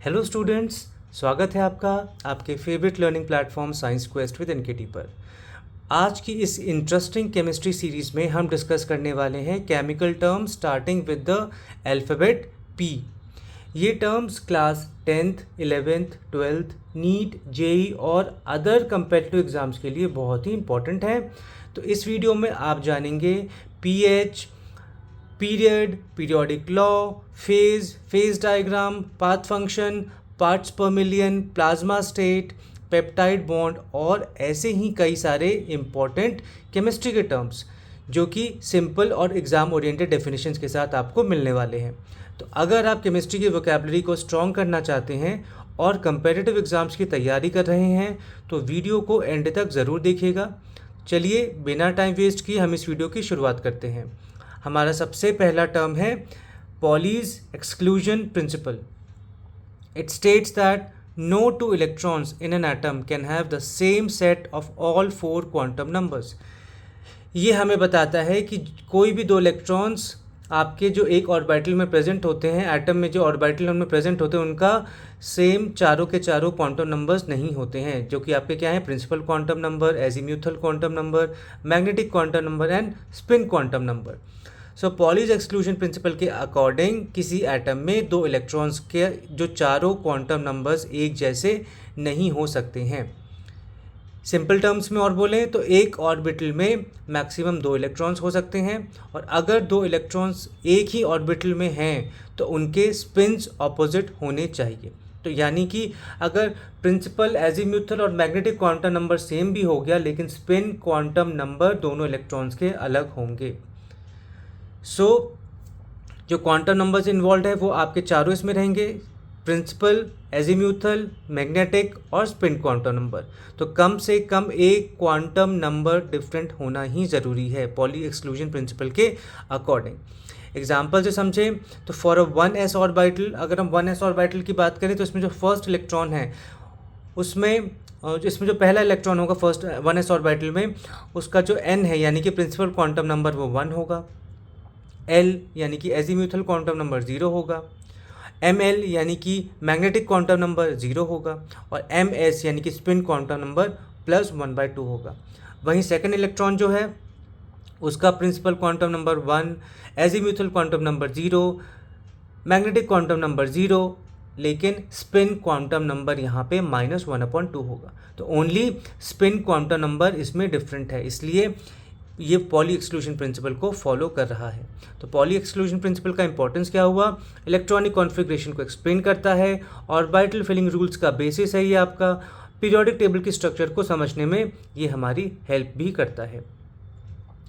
Hello students, स्वागत है आपका आपके favourite learning platform science quest with NKT पर। आज की इस इंटरेस्टिंग केमिस्ट्री सीरीज़ में हम डिस्कस करने वाले हैं chemical terms starting with the alphabet P. ये terms class 10th, 11th, 12th, NEET, JEE और अदर कम्पिटिटिव एग्ज़ाम्स के लिए बहुत ही इंपॉर्टेंट हैं। तो इस वीडियो में आप जानेंगे pH, period, periodic law, phase diagram, path function, parts पर million, plasma state, peptide bond और ऐसे ही कई सारे इम्पॉर्टेंट केमिस्ट्री के टर्म्स जो कि सिंपल और एग्ज़ाम ओरिएंटेड डेफिनेशंस के साथ आपको मिलने वाले हैं। तो अगर आप केमिस्ट्री की वोकैबुलरी को स्ट्रॉन्ग करना चाहते हैं और कंपेटिटिव एग्ज़ाम्स की तैयारी कर रहे हैं तो वीडियो को एंड तक ज़रूर देखिएगा। चलिए बिना टाइम वेस्ट किए हम इस वीडियो की शुरुआत करते हैं। हमारा सबसे पहला टर्म है Pauli's exclusion principle. It states that no two electrons in an atom can have the same set of all 4 quantum numbers. ये हमें बताता है कि कोई भी दो इलेक्ट्रॉन्स आपके जो एक ऑर्बिटल में प्रेजेंट होते हैं, एटम में जो ऑर्बिटल उनमें प्रेजेंट होते हैं, उनका सेम चारों के चारों क्वांटम नंबर्स नहीं होते हैं, जो कि आपके क्या हैं, principal quantum number, azimuthal quantum number, magnetic quantum number and spin quantum number. So Pauli's exclusion principle के अकॉर्डिंग किसी एटम में दो इलेक्ट्रॉन्स के जो चारों क्वांटम नंबर्स एक जैसे नहीं हो सकते हैं। सिंपल टर्म्स में और बोलें तो एक ऑर्बिटल में मैक्सिमम 2 इलेक्ट्रॉन्स हो सकते हैं और अगर 2 इलेक्ट्रॉन्स एक ही ऑर्बिटल में हैं तो उनके स्पिन्स ऑपोजिट होने चाहिए। तो यानी कि अगर प्रिंसिपल, एजीम्यूथल और मैग्नेटिक क्वांटम नंबर सेम भी हो गया लेकिन स्पिन क्वांटम नंबर दोनों इलेक्ट्रॉन्स के अलग होंगे। सो जो क्वांटम नंबर्स इन्वॉल्व है वो आपके चारों इसमें रहेंगे, प्रिंसिपल, एजीम्यूथल, मैग्नेटिक और स्पिन क्वांटम नंबर। तो कम से कम एक क्वांटम नंबर डिफरेंट होना ही ज़रूरी है पॉली एक्सक्लूजन प्रिंसिपल के अकॉर्डिंग। एग्जाम्पल से समझें तो फॉर अ 1s ऑर्बिटल, अगर हम 1s ऑर्बिटल की बात करें तो इसमें जो फर्स्ट इलेक्ट्रॉन है उसमें इसमें जो पहला इलेक्ट्रॉन होगा फर्स्ट 1s ऑर्बिटल में, उसका जो n है यानी कि प्रिंसिपल क्वांटम नंबर वो 1 होगा, L यानी कि एजीम्यूथल क्वांटम नंबर 0 होगा, Ml यानी कि मैग्नेटिक क्वांटम नंबर 0 होगा और Ms यानी कि स्पिन क्वांटम नंबर +1/2 होगा। वहीं सेकंड इलेक्ट्रॉन जो है उसका principal quantum number 1, azimuthal quantum number 0, magnetic quantum number 0, लेकिन स्पिन क्वांटम नंबर यहाँ पे -1/2 होगा। तो ओनली स्पिन क्वांटम नंबर इसमें डिफरेंट है, इसलिए ये पॉली एक्सक्लूजन प्रिंसिपल को फॉलो कर रहा है। तो पॉली एक्सक्लूजन प्रिंसिपल का इंपॉर्टेंस क्या हुआ, इलेक्ट्रॉनिक कॉन्फ़िगरेशन को एक्सप्लेन करता है, ऑर्बिटल फिलिंग रूल्स का बेसिस है ये आपका, पीरियोडिक टेबल की स्ट्रक्चर को समझने में ये हमारी हेल्प भी करता है।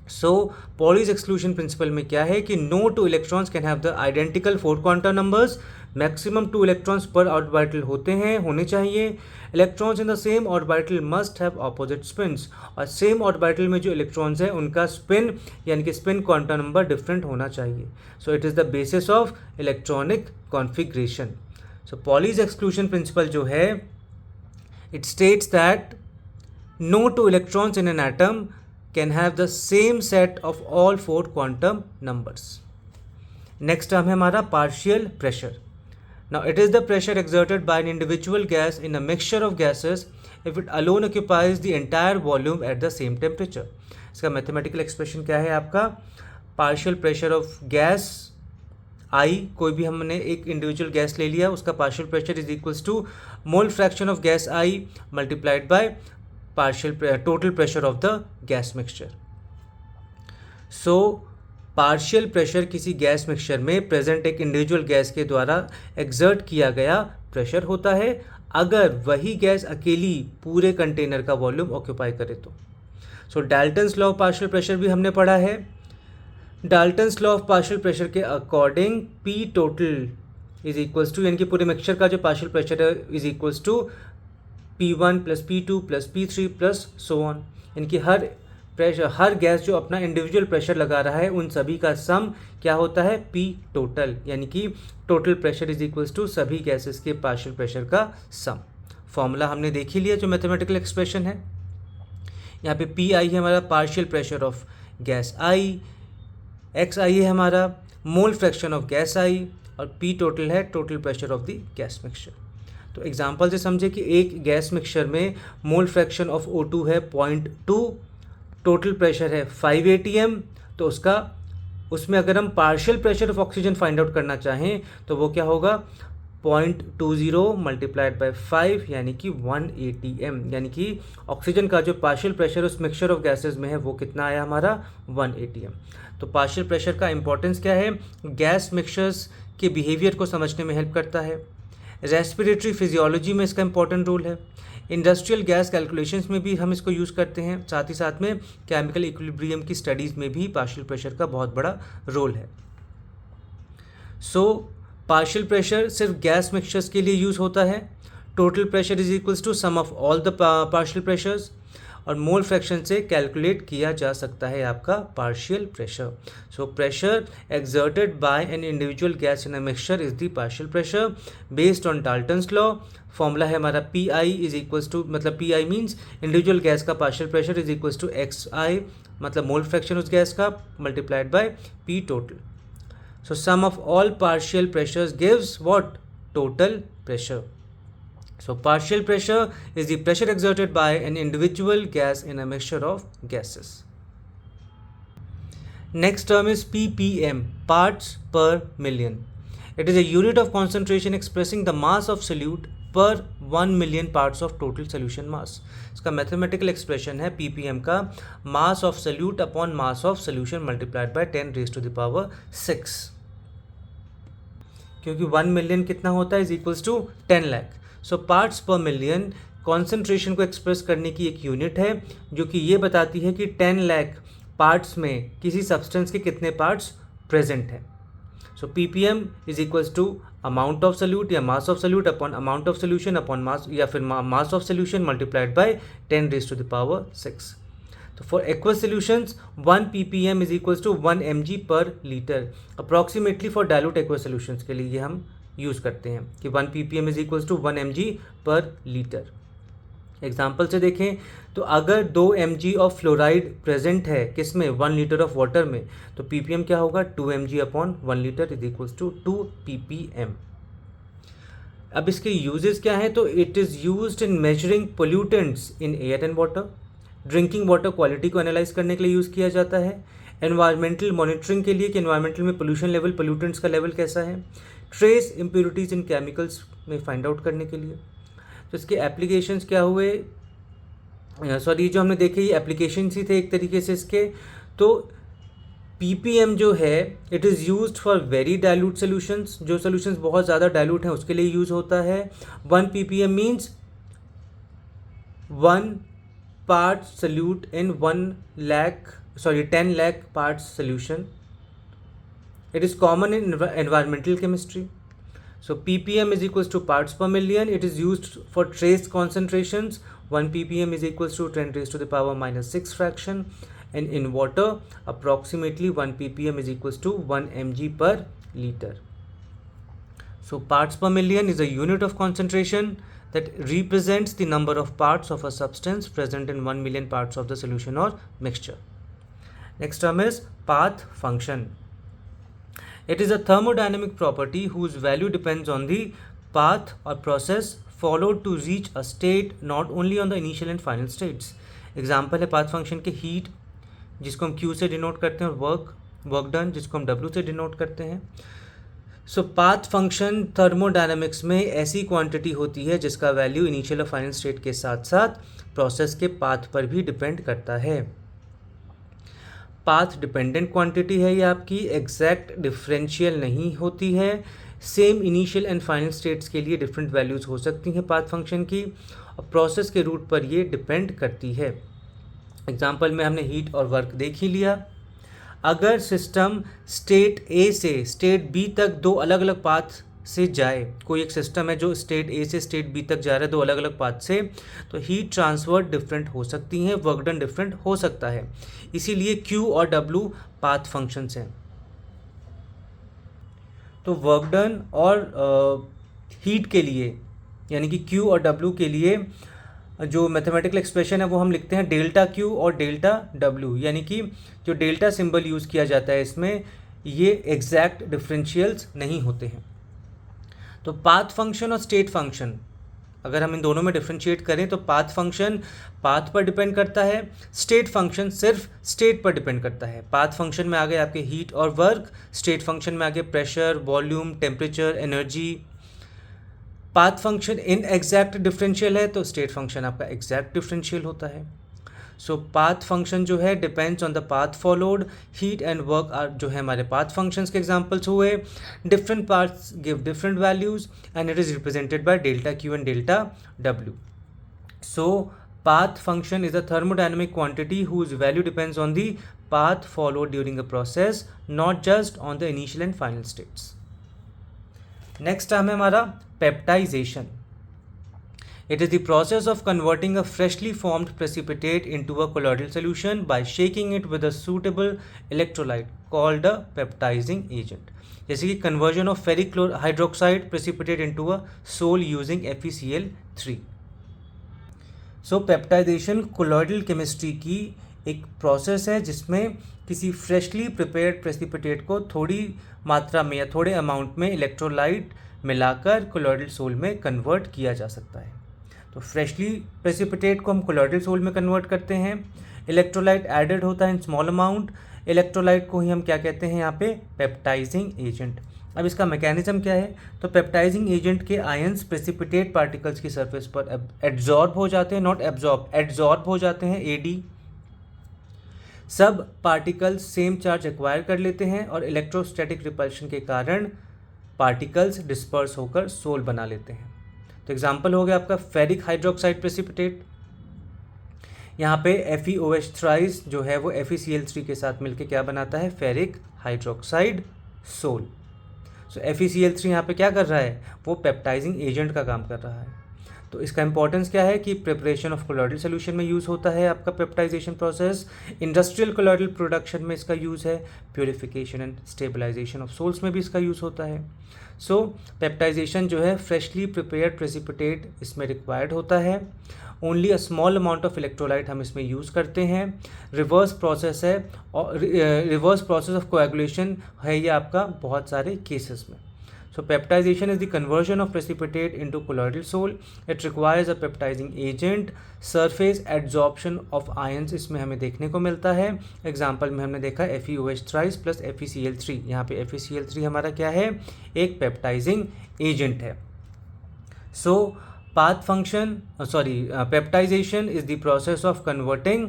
सो पॉलीज एक्सक्लूजन प्रिंसिपल में क्या है कि no 2 electrons can have the identical 4 quantum numbers, maximum 2 electrons per orbital होने चाहिए। Electrons in the same orbital must have opposite spins, और सेम ऑर्बिटल में जो इलेक्ट्रॉन्स हैं उनका स्पिन यानी कि स्पिन क्वांटम नंबर डिफरेंट होना चाहिए। So it is the basis of electronic configuration. So Pauli's exclusion principle जो है it states that no 2 electrons in an atom can have the same set of all 4 quantum numbers. Next term है हमारा partial pressure. Now it is the pressure exerted by an individual gas in a mixture of gases if it alone occupies the entire volume at the same temperature. इसका mathematical expression क्या है आपका, partial pressure of gas I, कोई भी हमने एक individual gas ले लिया, उसका partial pressure is equals to mole fraction of gas I multiplied by total pressure of the gas mixture. So partial pressure किसी गैस मिक्सचर में प्रेजेंट एक इंडिविजुअल गैस के द्वारा एग्जर्ट किया गया प्रेशर होता है अगर वही गैस अकेली पूरे कंटेनर का वॉल्यूम ऑक्यूपाई करे तो। So Dalton's law of partial pressure भी हमने पढ़ा है। Dalton's law of partial pressure के according P total is equals to, यानी कि पूरे मिक्सचर का जो पार्शियल प्रेशर है is equals to P1 + P2 + P3 + so on, यानी कि हर गैस जो अपना इंडिविजुअल प्रेशर लगा रहा है उन सभी का सम क्या होता है, P टोटल, यानी कि total pressure is equals to सभी गैसेस के पार्शियल प्रेशर का सम। फॉर्मूला हमने देख ही लिया जो मैथमेटिकल एक्सप्रेशन है। यहाँ पे Pi है हमारा partial pressure of gas I, Xi है हमारा mole fraction of gas I और P टोटल है total pressure of the gas mixture. तो एग्जांपल से समझे कि एक गैस मिक्सचर में मोल फ्रैक्शन ऑफ O2 है 0.2, टोटल प्रेशर है 5 atm, तो उसमें अगर हम partial pressure of oxygen find out करना चाहें तो वो क्या होगा 0.20 मल्टीप्लाइड बाय 5 यानी कि 1 atm, यानी कि ऑक्सीजन का जो पार्शियल प्रेशर उस मिक्सचर ऑफ गैसेस में है वो कितना आया हमारा 1 atm। तो पार्शियल प्रेशर का इंपॉर्टेंस क्या है, गैस मिक्सचर्स के बिहेवियर को समझने में हेल्प करता है, रेस्पिरेटरी फिजियोलॉजी में इसका इंपॉर्टेंट रोल है, इंडस्ट्रियल गैस कैलकुलेशंस में भी हम इसको यूज़ करते हैं, साथ ही साथ में केमिकल इक्विलिब्रियम की स्टडीज़ में भी पार्शियल प्रेशर का बहुत बड़ा रोल है। पार्शियल प्रेशर सिर्फ गैस मिक्सचर्स के लिए यूज़ होता है। Total pressure is equals to sum of all the partial pressures, और मोल फ्रैक्शन से कैलकुलेट किया जा सकता है आपका partial pressure. So pressure exerted by an individual gas in a mixture is the partial pressure based on Dalton's law. Formula है हमारा PI is equals to, मतलब PI मीन्स इंडिविजुअल गैस का partial pressure is equals to XI, मतलब mole fraction उस gas का, multiplied by P total. So sum of all partial pressures gives what? Total pressure. So partial pressure is the pressure exerted by an individual gas in a mixture of gases. Next term is ppm, parts per million. It is a unit of concentration expressing the mass of solute per 1 million parts of total solution mass. इसका mathematical expression है ppm का mass of solute upon mass of solution multiplied by 10⁻⁶, क्योंकि 1 million कितना होता है is equals to 10 lakh. So parts पर million concentration को express करने की एक यूनिट है जो कि ये बताती है कि 10 लाख पार्ट्स में किसी सब्सटेंस के कितने पार्ट्स प्रेजेंट हैं। So ppm is equals to amount of solute या mass of solute upon amount of solution upon mass, या फिर mass of solution multiplied by 10⁻⁶। तो for aqueous solutions 1 ppm is equals to 1 mg per litre. Approximately for dilute aqueous solutions के लिए ये हम use करते हैं कि 1 ppm is equals to 1 mg per litre. Example से देखें तो अगर 2 mg ऑफ फ्लोराइड प्रेजेंट है किस में, 1 लीटर ऑफ वाटर में, तो ppm क्या होगा 2 mg upon 1 litre is equals to 2 ppm। अब इसके यूजेस क्या हैं, तो it is used in measuring pollutants in air and water, drinking water quality को एनालाइज करने के लिए यूज़ किया जाता है, एनवायरमेंटल मॉनिटरिंग के लिए कि एनवायरमेंटल में पोल्यूशन लेवल, पोल्यूटेंट्स का लेवल कैसा है, ट्रेस इम्प्योरिटीज़ इन केमिकल्स में फाइंड आउट करने के लिए। तो इसके एप्लीकेशंस क्या हुए, सॉरी जो हमने देखे ये एप्लीकेशंस ही थे एक तरीके से इसके। तो ppm जो है it is used for very dilute solutions, जो सोल्यूशंस बहुत ज़्यादा डाइल्यूट हैं उसके लिए यूज़ होता है। 1 ppm means 1 part solute in 10 lakh parts solution. It is common in environmental chemistry. So ppm is equals to parts per million. It is used for trace concentrations. 1 ppm is equals to 10⁻⁻⁶ fraction, and in water approximately 1 ppm is equals to 1 mg per liter. So parts per million is a unit of concentration that represents the number of parts of a substance present in 1 million parts of the solution or mixture. Next term is path function. It is a thermodynamic property whose value depends on the path or process followed to reach a state, not only on the initial and final states. Example है path function के heat जिसको हम Q से denote करते हैं, और work done जिसको हम W से डिनोट करते हैं। सो पाथ फंक्शन थर्मोडायनामिक्स में ऐसी क्वांटिटी होती है जिसका वैल्यू इनिशियल और फाइनल स्टेट के साथ साथ प्रोसेस के पाथ पर भी डिपेंड करता है। पाथ डिपेंडेंट क्वांटिटी है, ये आपकी एग्जैक्ट डिफरेंशियल नहीं होती है। Same initial and final states के लिए डिफरेंट वैल्यूज़ हो सकती हैं पाथ फंक्शन की, और प्रोसेस के रूट पर ये डिपेंड करती है। एग्जाम्पल में हमने हीट और वर्क देख ही लिया। अगर सिस्टम स्टेट ए से स्टेट बी तक दो अलग अलग पाथ से जाए, कोई एक सिस्टम है जो स्टेट ए से स्टेट बी तक जा रहा है दो अलग अलग पाथ से, तो हीट ट्रांसफ़र डिफरेंट हो सकती हैं, वर्क डन डिफरेंट हो सकता है। इसीलिए Q और W पाथ फंक्शंस हैं। तो वर्क डन और हीट के लिए यानी कि Q और W के लिए जो मैथमेटिकल एक्सप्रेशन है वो हम लिखते हैं डेल्टा Q और डेल्टा W, यानी कि जो डेल्टा सिंबल यूज़ किया जाता है इसमें ये एग्जैक्ट डिफरेंशियल्स नहीं होते हैं। तो पाथ फंक्शन और स्टेट फंक्शन अगर हम इन दोनों में डिफ्रेंशिएट करें तो पाथ फंक्शन पाथ पर डिपेंड करता है, स्टेट फंक्शन सिर्फ स्टेट पर डिपेंड करता है। पाथ फंक्शन में आ गए आपके हीट और वर्क, स्टेट फंक्शन में आ गए pressure, volume, temperature, energy. Path function inexact differential है तो स्टेट फंक्शन आपका एग्जैक्ट डिफरेंशियल होता है। सो पाथ फंक्शन जो है depends on the path followed. Heat and work are जो है हमारे पाथ फंक्शंस के एग्जांपल्स हुए। Different paths give different values and it is represented by delta Q and delta W. So path function is a thermodynamic quantity whose value depends on the path followed during the process, not just on the initial and final states. Next term है हमारा peptization. It is the process of converting a freshly formed precipitate into a colloidal solution by shaking it with a suitable electrolyte called a peptizing agent. जैसे कि conversion of ferric hydroxide precipitate into a sol using FeCl3. So peptization colloidal chemistry की एक process है जिसमें किसी freshly prepared precipitate को थोड़ी मात्रा में या थोड़े अमाउंट में इलेक्ट्रोलाइट मिलाकर कोलॉइडल सोल में कन्वर्ट किया जा सकता है। तो फ्रेशली प्रेसिपिटेट को हम कोलॉइडल सोल में कन्वर्ट करते हैं, इलेक्ट्रोलाइट एडेड होता है इन स्मॉल अमाउंट, इलेक्ट्रोलाइट को ही हम क्या कहते हैं यहाँ पे पेप्टाइजिंग एजेंट। अब इसका मैकेनिज्म क्या है, तो पेप्टाइजिंग एजेंट के आयंस प्रेसिपिटेट पार्टिकल्स की सरफेस पर एब्जॉर्ब हो जाते हैं, नॉट एब्जॉर्ब, एड्जॉर्ब हो जाते हैं, एडी। सब पार्टिकल्स सेम चार्ज एक्वायर कर लेते हैं और इलेक्ट्रोस्टैटिक रिपल्शन के कारण पार्टिकल्स डिस्पर्स होकर सोल बना लेते हैं। तो एग्जांपल हो गया आपका फेरिक हाइड्रोक्साइड प्रेसिपिटेट। यहाँ पे FeOH थ्राइस जो है वो FeCl3 के साथ मिलकर क्या बनाता है, फेरिक हाइड्रोक्साइड सोल। सो FeCl3 यहाँ पे क्या कर रहा है, वो पेप्टाइजिंग एजेंट का काम कर रहा है। तो इसका इंपॉर्टेंस क्या है कि प्रिपरेशन ऑफ कोलॉइडल सोल्यूशन में यूज़ होता है आपका peptization process, industrial colloidal production में इसका यूज़ है, purification and stabilization of sols में भी इसका यूज़ होता है। सो पेप्टाइजेशन जो है फ्रेशली प्रिपेयर्ड प्रेसिपिटेट इसमें रिक्वायर्ड होता है, only a small amount of electrolyte हम इसमें यूज़ करते हैं, रिवर्स प्रोसेस है और रिवर्स प्रोसेस ऑफ कोएगुलेशन है ये आपका बहुत सारे केसेस में। So peptization is the conversion of precipitate into colloidal sol, it requires a peptizing agent, surface adsorption of ions इसमें हमें देखने को मिलता है। एग्जाम्पल में हमने देखा FeOH थ्राइस प्लस FeCl3, यहाँ पे FeCl3 हमारा क्या है, एक पेप्टाइजिंग एजेंट है। सो path function peptization is the process of converting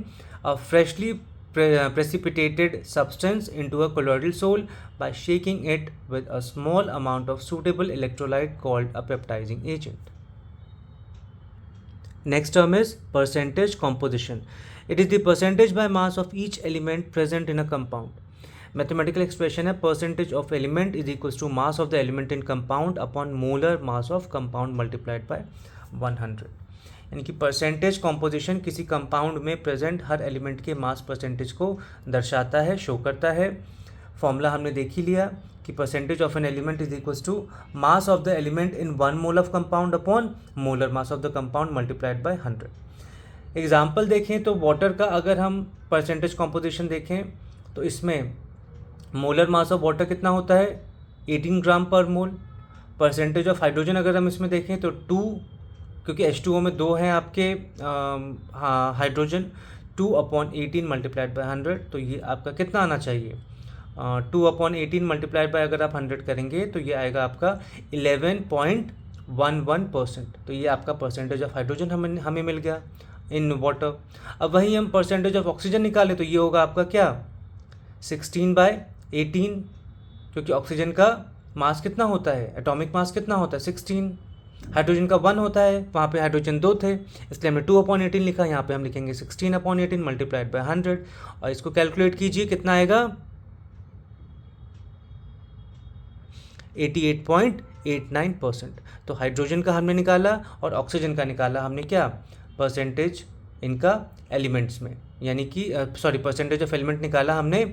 a freshly precipitated substance into a colloidal sol by shaking it with a small amount of suitable electrolyte called a peptizing agent. Next term is percentage composition. It is the percentage by mass of each element present in a compound. Mathematical expression है percentage of element is equals to mass of the element in compound upon molar mass of compound multiplied by 100। यानी कि percentage composition किसी compound में present हर element के mass percentage को दर्शाता है, show करता है। फॉर्मूला हमने देख ही लिया कि percentage of an element is equals to mass of the element in 1 mole of compound upon molar mass of the compound multiplied by 100। Example देखें तो वाटर का अगर हम परसेंटेज कॉम्पोजिशन देखें तो इसमें मोलर मास ऑफ वाटर कितना होता है, 18 ग्राम पर मोल। परसेंटेज ऑफ हाइड्रोजन अगर हम इसमें देखें तो 2, क्योंकि H2O में 2 हैं आपके हाइड्रोजन, 2/18 मल्टीप्लाइड बाय 100, तो ये आपका कितना आना चाहिए, 2/18 मल्टीप्लाइड बाय अगर आप 100 करेंगे तो ये आएगा आपका 11.11%। तो ये आपका परसेंटेज ऑफ हाइड्रोजन हमें मिल गया इन वाटर। अब वहीं हम परसेंटेज ऑफ ऑक्सीजन निकाले तो ये होगा आपका क्या, 16/18, क्योंकि ऑक्सीजन का मास कितना होता है, एटॉमिक मास कितना होता है, 16। हाइड्रोजन का 1 होता है, वहाँ पे हाइड्रोजन 2 थे, इसलिए हमने 2/18 लिखा। यहाँ पे हम लिखेंगे 16/18 मल्टीप्लाइड बाय 100 और इसको कैलकुलेट कीजिए कितना आएगा, 88.89%। तो हाइड्रोजन का हमने निकाला और ऑक्सीजन का निकाला हमने क्या, परसेंटेज इनका एलिमेंट्स में, यानी कि परसेंटेज ऑफ एलिमेंट निकाला हमने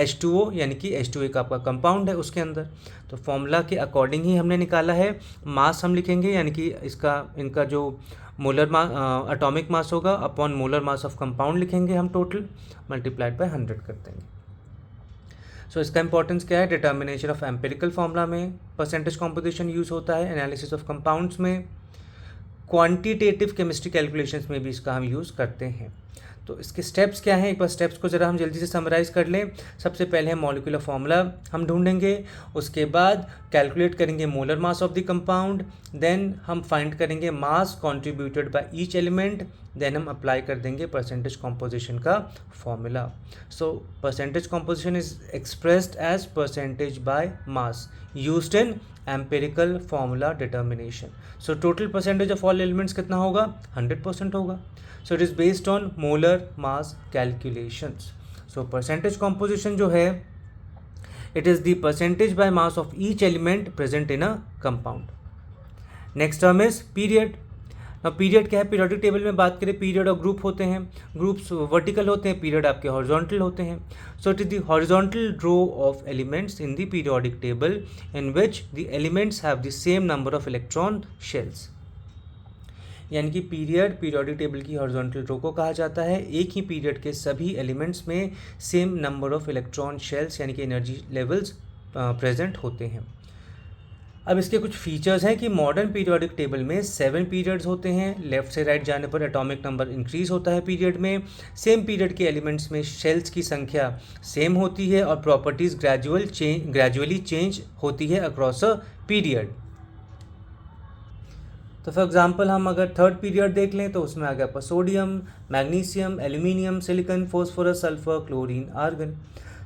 H2O, यानी कि H2O एक आपका कंपाउंड है उसके अंदर। तो फॉर्मूला के अकॉर्डिंग ही हमने निकाला है। मास हम लिखेंगे, यानी कि इनका जो मोलर एटॉमिक मास होगा upon molar mass of compound लिखेंगे हम, टोटल मल्टीप्लाइड बाय 100 कर देंगे। सो इसका इंपॉर्टेंस क्या है, डिटर्मिनेशन ऑफ एम्पिरिकल फॉर्मूला में परसेंटेज कॉम्पोजिशन यूज़ होता है, एनालिसिस ऑफ कंपाउंड्स में क्वांटिटेटिव केमिस्ट्री कैलकुलेशंस में भी इसका हम यूज़ करते हैं। तो इसके स्टेप्स क्या हैं, एक बार स्टेप्स को ज़रा हम जल्दी से समराइज कर लें। सबसे पहले हम मॉलिक्यूलर फॉर्मूला हम ढूंढेंगे, उसके बाद कैलकुलेट करेंगे molar mass of the compound, then हम फाइंड करेंगे mass contributed by each element, then हम अप्लाई कर देंगे परसेंटेज कॉम्पोजिशन का formula. So percentage composition is expressed as percentage by mass used in empirical formula determination. So total percentage of all elements कितना होगा, 100% होगा। So it is based on molar mass calculations. So percentage composition जो है, it is the percentage by mass of each element present in a compound. Next term is period. Now period क्या है, periodic table में बात करें period और group होते हैं, ग्रुप्स वर्टिकल होते हैं, पीरियड आपके हॉरिजॉन्टल होते हैं। So it is the horizontal row of elements in the periodic table in which the elements have the same number of electron shells. यानी कि पीरियोडिक टेबल की हॉरिजॉन्टल रो को कहा जाता है, एक ही पीरियड के सभी एलिमेंट्स में same number of electron shells यानी कि एनर्जी लेवल्स प्रेजेंट होते हैं। अब इसके कुछ फीचर्स हैं कि मॉडर्न पीरियोडिक टेबल में 7 पीरियड्स होते हैं, लेफ्ट से राइट जाने पर एटॉमिक नंबर इंक्रीज होता है पीरियड में, सेम पीरियड के एलिमेंट्स में शेल्स की संख्या सेम होती है और प्रॉपर्टीज़ ग्रेजुअली चेंज होती है अक्रॉस अ पीरियड। तो फॉर एग्जांपल हम अगर थर्ड पीरियड देख लें तो उसमें आ गया आपका sodium, magnesium, aluminium, silicon, phosphorus, sulphur, chlorine, argon.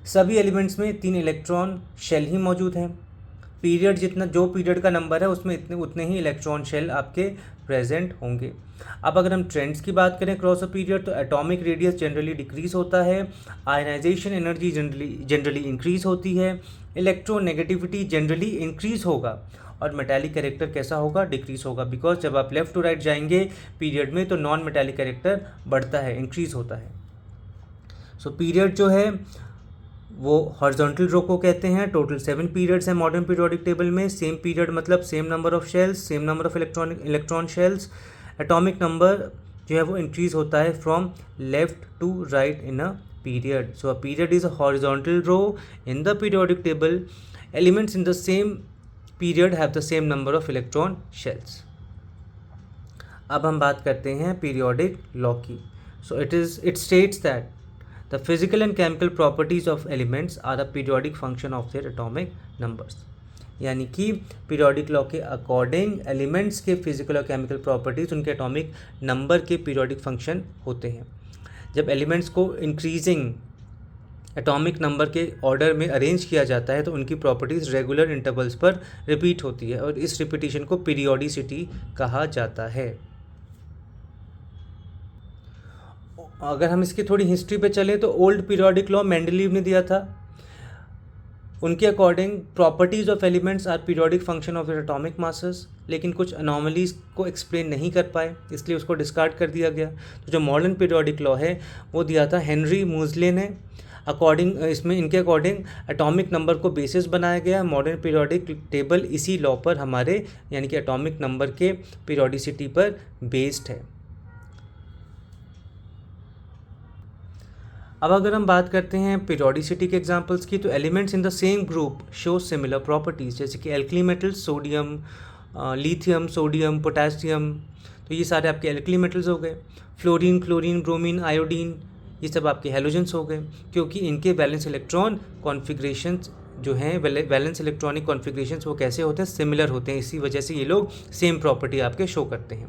सभी एलिमेंट्स में 3 इलेक्ट्रॉन शेल ही मौजूद हैं। पीरियड जितना जो पीरियड का नंबर है उसमें उतने ही इलेक्ट्रॉन शेल आपके प्रेजेंट होंगे। अब अगर हम ट्रेंड्स की बात करें क्रॉस अ पीरियड, तो एटॉमिक रेडियस जनरली डिक्रीज होता है, आयनाइजेशन एनर्जी जनरली इंक्रीज होती है, इलेक्ट्रोनेगेटिविटी जनरली इंक्रीज होगा और मेटालिक कैरेक्टर कैसा होगा, डिक्रीज होगा। बिकॉज जब आप लेफ्ट टू राइट जाएंगे पीरियड में तो नॉन मेटालिक कैरेक्टर बढ़ता है, इंक्रीज होता है। सो पीरियड जो है वो हॉरिजॉन्टल रो को कहते हैं। टोटल 7 पीरियड्स हैं मॉडर्न पीरियोडिक टेबल में। सेम पीरियड मतलब same number of shells, same number of electron shells. Atomic number जो है वो इंक्रीज होता है from left to right in a period. So a period is a horizontal row in the periodic table. Elements in the same period have the same number of electron shells. अब हम बात करते हैं periodic law की। सो it states that the physical and chemical properties of elements are a periodic function of their atomic numbers. यानी कि periodic law के according elements के फिजिकल और केमिकल प्रॉपर्टीज उनके एटॉमिक नंबर के पीरियोडिक फंक्शन होते हैं। जब एलिमेंट्स को इंक्रीजिंग एटॉमिक नंबर के ऑर्डर में अरेंज किया जाता है तो उनकी प्रॉपर्टीज़ रेगुलर इंटरवल्स पर रिपीट होती है और इस रिपीटिशन को पीरियोडिसिटी कहा जाता है। अगर हम इसकी थोड़ी हिस्ट्री पे चलें तो ओल्ड पीरियोडिक लॉ मेंडलीव ने दिया था। उनके according properties of elements are periodic function of their atomic masses, लेकिन कुछ अनोमलीज को एक्सप्लेन नहीं कर पाए इसलिए उसको डिस्कार्ड कर दिया गया। तो जो मॉडर्न पीरियोडिक लॉ है वो दिया था हेनरी मूजले ने। अकॉर्डिंग इसमें इनके अकॉर्डिंग एटॉमिक नंबर को बेसिस बनाया गया। मॉडर्न पीरियोडिक टेबल इसी लॉ पर हमारे यानी कि एटॉमिक नंबर के पीरियोडिसिटी पर बेस्ड है। अब अगर हम बात करते हैं पीरियोडिसिटी के एग्जांपल्स की, तो elements in the same group show similar properties, जैसे कि alkali metals sodium, lithium, sodium, potassium, तो ये सारे आपके एल्कली मेटल्स हो गए। फ्लोरीन, क्लोरीन, ब्रोमीन, आयोडीन, ये सब आपके हैलोजेंस हो गए क्योंकि इनके वैलेंस इलेक्ट्रॉन कॉन्फ़िगरेशंस जो हैं वैलेंस इलेक्ट्रॉनिक कॉन्फ़िगरेशंस वो कैसे होते हैं, सिमिलर होते हैं। इसी वजह से ये लोग सेम प्रॉपर्टी आपके शो करते हैं।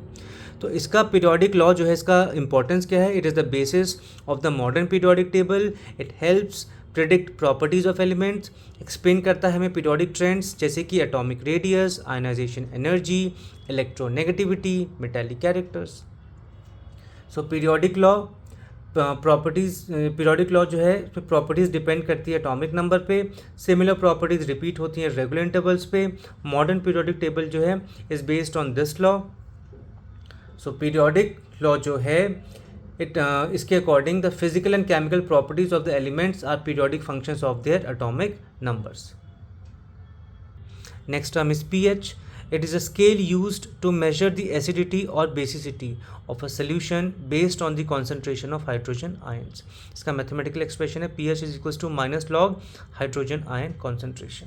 तो इसका पीरियोडिक लॉ जो है इसका इंपॉर्टेंस क्या है, it is the basis of the modern periodic table. It helps predict properties of elements, explain करता है हमें पीरियोडिक ट्रेंड्स जैसे कि atomic radius, ionization energy, electronegativity, metallic characters. So periodic law periodic law जो है properties depend करती है atomic number पे, सिमिलर प्रॉपर्टीज़ रिपीट होती हैं रेगुलर इंटरवल्स पे। मॉडर्न पीरियोडिक टेबल जो है is based on this law. So periodic law जो है इसके according the physical and chemical properties of the elements are periodic functions of their atomic numbers. Next term is pH. It is a scale used to measure the acidity or basicity of a solution based on the concentration of hydrogen ions. इसका mathematical expression है pH is equals to minus log hydrogen ion concentration.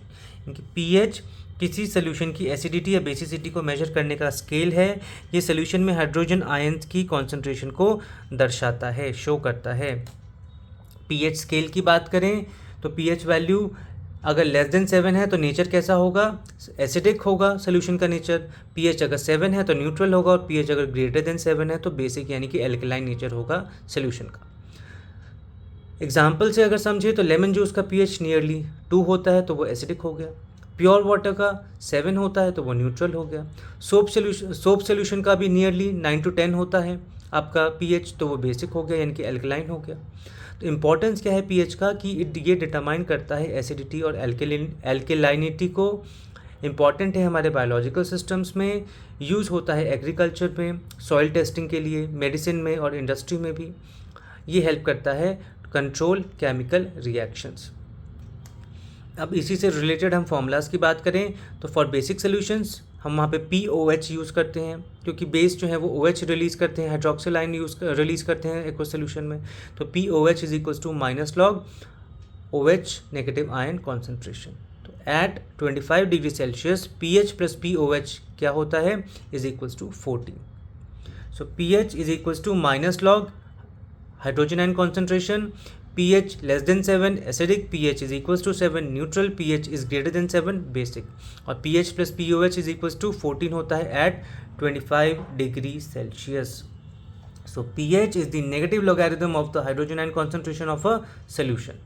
इनकी pH किसी solution की acidity या basicity को measure करने का scale है। ये सोल्यूशन में हाइड्रोजन आयन की कॉन्सेंट्रेशन को दर्शाता है, शो करता है। pH स्केल की बात करें तो pH वैल्यू अगर लेस देन 7 है तो नेचर कैसा होगा, एसिडिक होगा सोल्यूशन का नेचर। pH अगर 7 है तो न्यूट्रल होगा, और pH अगर ग्रेटर देन 7 है तो बेसिक यानी कि एल्कलाइन नेचर होगा सोल्यूशन का। एग्जाम्पल से अगर समझे तो लेमन जूस का pH नियरली 2 होता है तो वो एसिडिक हो गया। प्योर वाटर का 7 होता है तो वो न्यूट्रल हो गया। सोप सोल्यूशन का भी नियरली 9 to 10 होता है आपका pH, तो वो बेसिक हो गया यानी कि एल्कलाइन हो गया। तो इम्पॉर्टेंस क्या है pH का कि ये डिटरमाइन करता है एसिडिटी और एल्केलाइनिटी को। इम्पॉर्टेंट है हमारे बायोलॉजिकल सिस्टम्स में, यूज़ होता है एग्रीकल्चर में, सॉइल टेस्टिंग के लिए, मेडिसिन में और इंडस्ट्री में भी। ये हेल्प करता है कंट्रोल केमिकल रिएक्शंस। अब इसी से रिलेटेड हम फॉर्मूलाज की बात करें तो फॉर बेसिक सोल्यूशंस हम वहाँ पे POH यूज़ करते हैं, क्योंकि बेस जो है वो OH रिलीज़ करते हैं, हाइड्रोक्सिल आयन रिलीज़ करते हैं एक्वस सोल्यूशन में। तो POH is equals to minus log OH negative ion concentration. तो at 25 degree Celsius pH plus POH क्या होता है, is equals to 14। So pH is equals to minus log hydrogen ion concentration, pH less than 7 acidic, pH is equals to 7 neutral, pH is greater than 7 basic, और pH plus POH is equals to 14 होता है at 25 degree Celsius. So pH is the negative logarithm of the hydrogen ion concentration of a solution.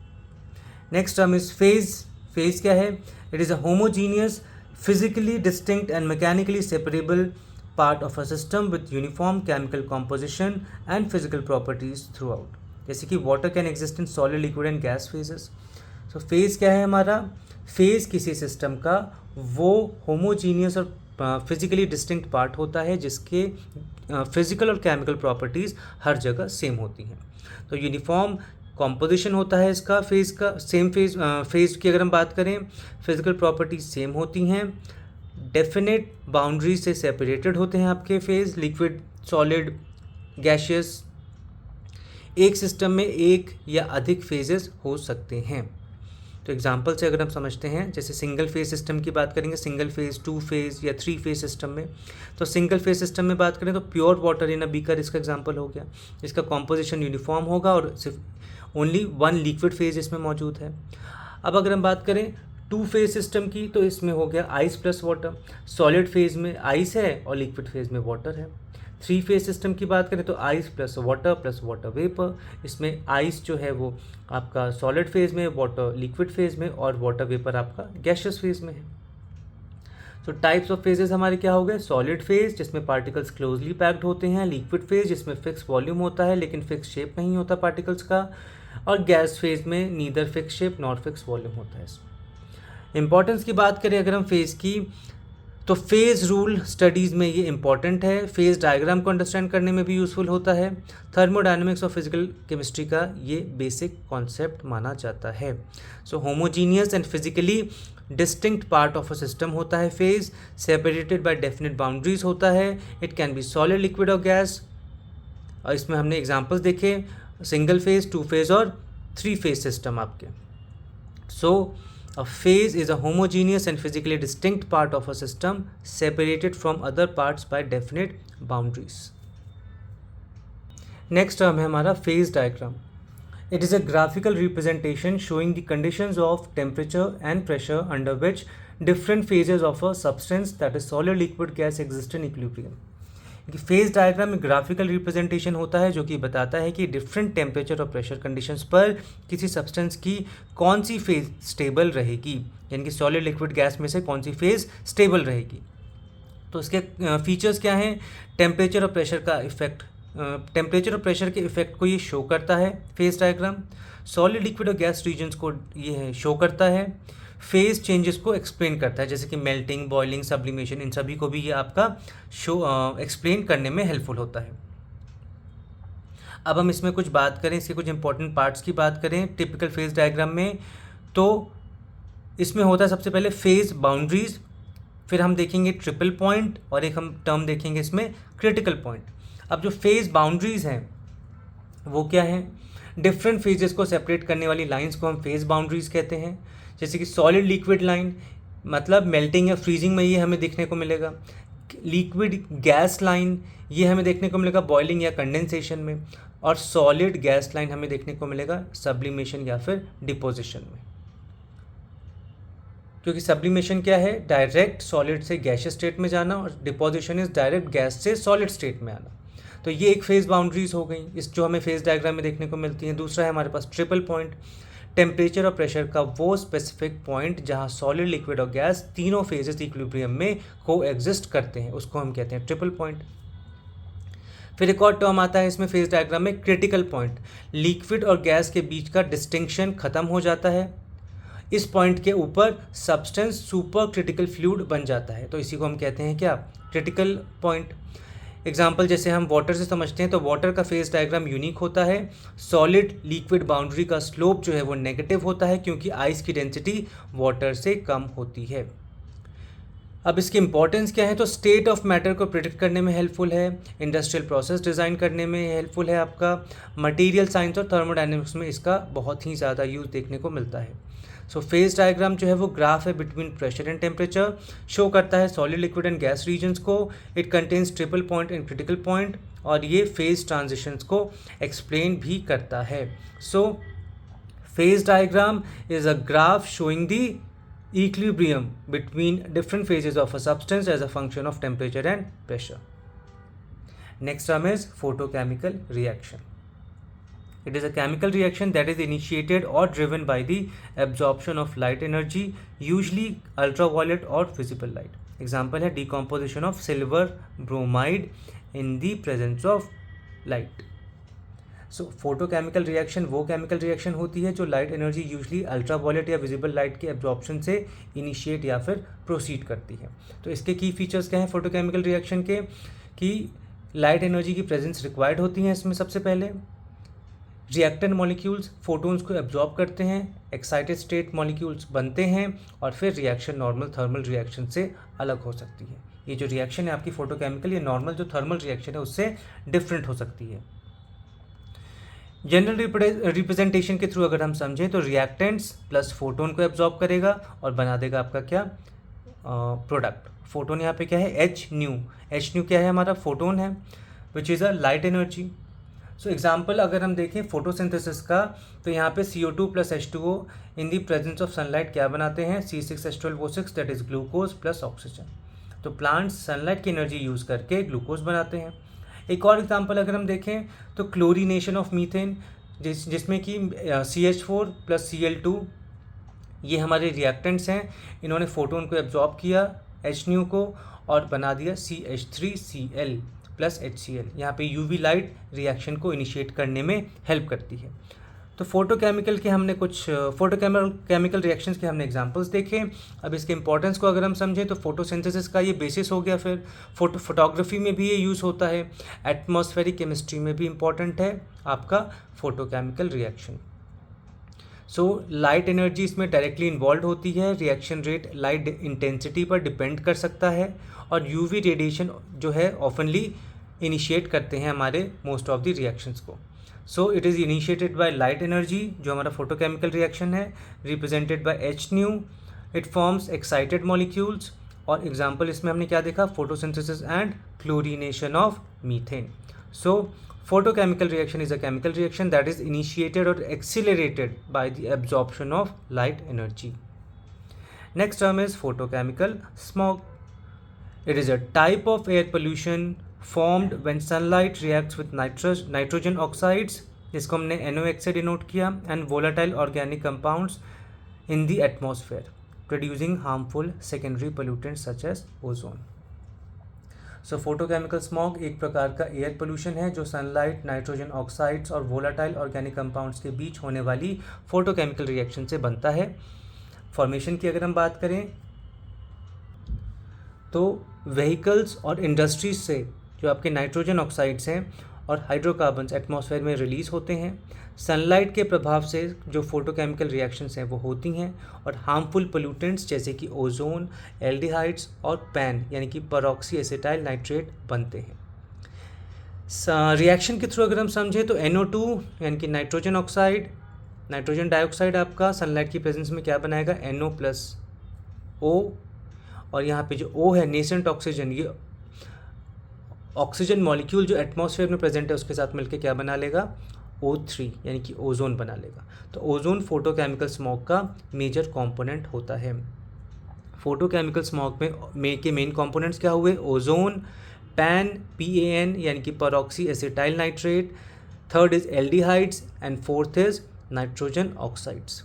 Next term is phase. Phase क्या है, it is a homogeneous physically distinct and mechanically separable part of a system with uniform chemical composition and physical properties through out. जैसे कि water can exist in solid, liquid and gas phases. So phase क्या है हमारा, phase किसी system का वो homogeneous और physically distinct part होता है जिसके फिजिकल और केमिकल प्रॉपर्टीज़ हर जगह सेम होती हैं। तो यूनिफॉर्म कॉम्पोजिशन होता है इसका, फेज का सेम फेज की अगर हम बात करें, फिजिकल प्रॉपर्टीज सेम होती हैं, डेफिनेट बाउंड्रीज से सेपरेटेड होते हैं आपके फेज, लिक्विड, सॉलिड, गैशियस। एक सिस्टम में एक या अधिक फेजेस हो सकते हैं। तो एग्जांपल से अगर हम समझते हैं, जैसे सिंगल फेज सिस्टम की बात करेंगे, सिंगल फेज, 2 फेज या 3 फेज सिस्टम में। तो सिंगल फेज सिस्टम में बात करें तो pure water in a beaker इसका एग्जांपल हो गया। इसका कॉम्पोजिशन यूनिफॉर्म होगा और सिर्फ ओनली 1 लिक्विड फेज इसमें मौजूद है। अब अगर हम बात करें 2 फेज सिस्टम की, तो इसमें हो गया ice plus water. Solid phase में आइस है और लिक्विड फेज में वाटर है। 3 फेज सिस्टम की बात करें तो आइस प्लस वाटर वेपर। इसमें आइस जो है वो आपका सॉलिड फेज में, वाटर लिक्विड फेज में, और वाटर वेपर आपका गैशियस फेज में है। सो टाइप्स ऑफ फेजेस हमारे क्या हो गए, सॉलिड फेज जिसमें पार्टिकल्स क्लोजली पैक्ड होते हैं, लिक्विड फेज जिसमें फिक्स वॉल्यूम होता है लेकिन फिक्स शेप नहीं होता पार्टिकल्स का, और गैस फेज में neither fix shape nor fix volume होता है। इंपॉर्टेंस की बात करें अगर हम फेज की, तो फेज़ रूल स्टडीज़ में ये इंपॉर्टेंट है। फेज़ डायग्राम को अंडरस्टैंड करने में भी यूज़फुल होता है। थर्मोडायनेमिक्स और फिजिकल केमिस्ट्री का ये बेसिक कॉन्सेप्ट माना जाता है। So homogeneous and physically distinct part of a system होता है phase, separated by definite boundaries होता है। It can be solid, liquid और गैस। और इसमें हमने एग्जाम्पल्स देखे, सिंगल फेज, 2 फेज और 3 फेज सिस्टम आपके। सो a phase is a homogeneous and physically distinct part of a system separated from other parts by definite boundaries. Next term है हमारा phase diagram. It is a graphical representation showing the conditions of temperature and pressure under which different phases of a substance, that is solid, liquid, gas, exist in equilibrium. Phase diagram में graphical representation होता है जो कि बताता है कि different temperature और pressure conditions पर किसी सब्सटेंस की कौन सी फेज स्टेबल रहेगी, यानी कि सॉलिड, लिक्विड, गैस में से कौन सी फेज स्टेबल रहेगी। तो इसके फीचर्स क्या हैं, टेम्परेचर और प्रेशर का इफेक्ट, टेम्परेचर और प्रेशर के इफेक्ट को ये शो करता है फेज डायग्राम। सॉलिड, लिक्विड और गैस रीजन्स को ये शो करता है। फेज चेंजेस को एक्सप्लेन करता है, जैसे कि मेल्टिंग, बॉइलिंग, सब्लिमेशन, इन सभी को भी ये आपका शो एक्सप्लेन करने में हेल्पफुल होता है। अब हम इसमें कुछ बात करें, इसके कुछ इंपॉर्टेंट पार्ट्स की बात करें टिपिकल फेज डायग्राम में, तो इसमें होता है सबसे पहले फेज बाउंड्रीज। फिर हम देखेंगे ट्रिपल पॉइंट, और एक हम टर्म देखेंगे इसमें क्रिटिकल पॉइंट। अब जो फेज बाउंड्रीज हैं वो क्या है? डिफरेंट फेजेस को सेपरेट करने वाली लाइंस को हम फेज बाउंड्रीज कहते हैं। जैसे कि सॉलिड लिक्विड लाइन, मतलब मेल्टिंग या फ्रीजिंग में ये हमें देखने को मिलेगा। लिक्विड गैस लाइन, ये हमें देखने को मिलेगा बॉइलिंग या कंडेंसेशन में। और सॉलिड गैस लाइन हमें देखने को मिलेगा सब्लिमेशन या फिर डिपोजिशन में। क्योंकि सब्लिमेशन क्या है? डायरेक्ट सॉलिड से गैसियस स्टेट में जाना, और डिपोजिशन इज डायरेक्ट गैस से सॉलिड स्टेट में आना। तो ये एक फेज बाउंड्रीज हो गई, इस जो हमें फेज डायग्राम में देखने को मिलती हैं। दूसरा है हमारे पास ट्रिपल पॉइंट, टेम्परेचर और प्रेशर का वो स्पेसिफिक पॉइंट जहां सॉलिड, लिक्विड और गैस तीनों फेजेस इक्विलिब्रियम में को एग्जिस्ट करते हैं, उसको हम कहते हैं ट्रिपल पॉइंट। फिर एक और टर्म आता है इसमें फेज डायग्राम में, क्रिटिकल पॉइंट। लिक्विड और गैस के बीच का डिस्टिंक्शन खत्म हो जाता है, इस पॉइंट के ऊपर सब्सटेंस सुपर क्रिटिकल फ्लूइड बन जाता है, तो इसी को हम कहते हैं क्या? Critical point. एग्जाम्पल जैसे हम वाटर से समझते हैं, तो वाटर का फेज डायग्राम यूनिक होता है। सॉलिड लिक्विड बाउंड्री का स्लोप जो है वो नेगेटिव होता है, क्योंकि आइस की डेंसिटी वाटर से कम होती है। अब इसकी इंपॉर्टेंस क्या है? तो स्टेट ऑफ मैटर को प्रिडिक्ट करने में हेल्पफुल है, इंडस्ट्रियल प्रोसेस डिज़ाइन करने में हेल्पफुल है, आपका मटेरियल साइंस और थर्मोडायनेमिक्स में इसका बहुत ही ज़्यादा यूज़ देखने को मिलता है। सो फेज डायग्राम जो है वो ग्राफ है between pressure and temperature, show करता है solid, liquid and gas regions को। It contains triple point and critical point, और ये फेज ट्रांजिशंस को एक्सप्लेन भी करता है। So phase diagram is a graph showing the equilibrium between different phases of a substance as a function of temperature and pressure. Next term is photochemical reaction. It is a chemical reaction that is initiated or driven by the absorption of light energy, usually ultraviolet or visible light. Example है decomposition of silver bromide in the presence of light. So photochemical reaction वो chemical reaction होती है जो light energy usually ultraviolet या visible light के absorption से initiate या फिर प्रोसीड करती है। तो इसके की फीचर्स क्या हैं फोटोकेमिकल रिएक्शन के? कि लाइट एनर्जी की प्रेजेंस रिक्वायर्ड होती है इसमें। सबसे पहले रिएक्टेंट मॉलिक्यूल्स फोटोन्स को एब्जॉर्ब करते हैं, एक्साइटेड स्टेट मॉलिक्यूल्स बनते हैं, और फिर रिएक्शन नॉर्मल थर्मल रिएक्शन से अलग हो सकती है। ये जो रिएक्शन है आपकी फोटोकेमिकल, ये नॉर्मल जो थर्मल रिएक्शन है उससे डिफरेंट हो सकती है। जनरल रिप्रेजेंटेशन के थ्रू अगर हम समझें तो रिएक्टेंट्स प्लस फोटोन को एब्जॉर्ब करेगा और बना देगा आपका क्या? प्रोडक्ट। फोटोन यहाँ पे क्या है? एच न्यू क्या है? हमारा फोटोन है, which is a light energy. So example अगर हम देखें फोटोसिंथेसिस का, तो यहाँ पे CO2 plus H2O in the presence of sunlight क्या बनाते हैं? C6H12O6 that is glucose plus oxygen. तो प्लांट्स सनलाइट की एनर्जी यूज़ करके ग्लूकोज बनाते हैं। एक और एग्जांपल अगर हम देखें तो क्लोरीनेशन ऑफ मीथेन, जिसमें कि CH4 प्लस Cl2 ये हमारे रिएक्टेंट्स हैं। इन्होंने फोटोन को एब्जॉर्ब किया H न्यू को और बना दिया CH3Cl प्लस HCl। यहाँ पे UV लाइट रिएक्शन को इनिशिएट करने में हेल्प करती है। तो फोटोकेमिकल के हमने कुछ केमिकल रिएक्शंस के हमने एग्जांपल्स देखे। अब इसके इंपॉर्टेंस को अगर हम समझें तो फोटोसिंथेसिस का ये बेसिस हो गया, फिर फोटोग्राफी में भी ये यूज़ होता है, एटमॉस्फेरिक केमिस्ट्री में भी इम्पॉर्टेंट है आपका photochemical reaction. So light energy इसमें डायरेक्टली इन्वॉल्व होती है, रिएक्शन रेट लाइट इंटेंसिटी पर डिपेंड कर सकता है, और यूवी रेडिएशन जो है ऑफनली इनिशिएट करते हैं हमारे मोस्ट ऑफ द रिएक्शंस को। सो it is initiated by light energy जो हमारा फोटोकेमिकल रिएक्शन है, represented by H new. It forms excited molecules, और एग्जाम्पल इसमें हमने क्या देखा? Photosynthesis and chlorination of methane. So photochemical reaction is a chemical reaction that is initiated or accelerated by the absorption of light energy. Next term is photochemical smog. It is a type of air pollution formed when sunlight reacts with nitrogen oxides, जिसको हमने NOx से denote किया, and volatile organic compounds in the atmosphere, producing harmful secondary pollutants such as ozone. So photochemical smog एक प्रकार का air pollution है जो sunlight, nitrogen oxides और वोलाटाइल ऑर्गेनिक कंपाउंड्स के बीच होने वाली फोटोकेमिकल रिएक्शन से बनता है। फॉर्मेशन की अगर हम बात करें तो व्हीकल्स और इंडस्ट्रीज से जो आपके नाइट्रोजन ऑक्साइड्स हैं और हाइड्रोकार्बन्स एटमॉस्फेयर में रिलीज़ होते हैं। सनलाइट के प्रभाव से जो फोटोकेमिकल रिएक्शंस हैं वो होती हैं और हार्मफुल पोल्यूटेंट्स जैसे कि ओजोन, एल्डिहाइड्स और पैन यानी कि परऑक्सी एसिटाइल नाइट्रेट बनते हैं। रिएक्शन के थ्रू अगर हम समझें तो NO2 यानी कि नाइट्रोजन ऑक्साइड, नाइट्रोजन डाइऑक्साइड आपका सनलाइट की प्रेजेंस में क्या बनाएगा, NO+O, और यहाँ पे जो O है नेसेंट ऑक्सीजन, ये ऑक्सीजन मॉलिक्यूल जो एटमॉस्फेयर में प्रेजेंट है उसके साथ मिलकर क्या बना लेगा, O3 यानी कि ओजोन बना लेगा। तो ओजोन फोटोकेमिकल स्मॉग का मेजर कंपोनेंट होता है। फोटोकेमिकल स्मॉग में के मेन कंपोनेंट्स क्या हुए, ओजोन, पैन PAN यानी कि peroxy acetyl nitrate, third is aldehydes and fourth is nitrogen oxides.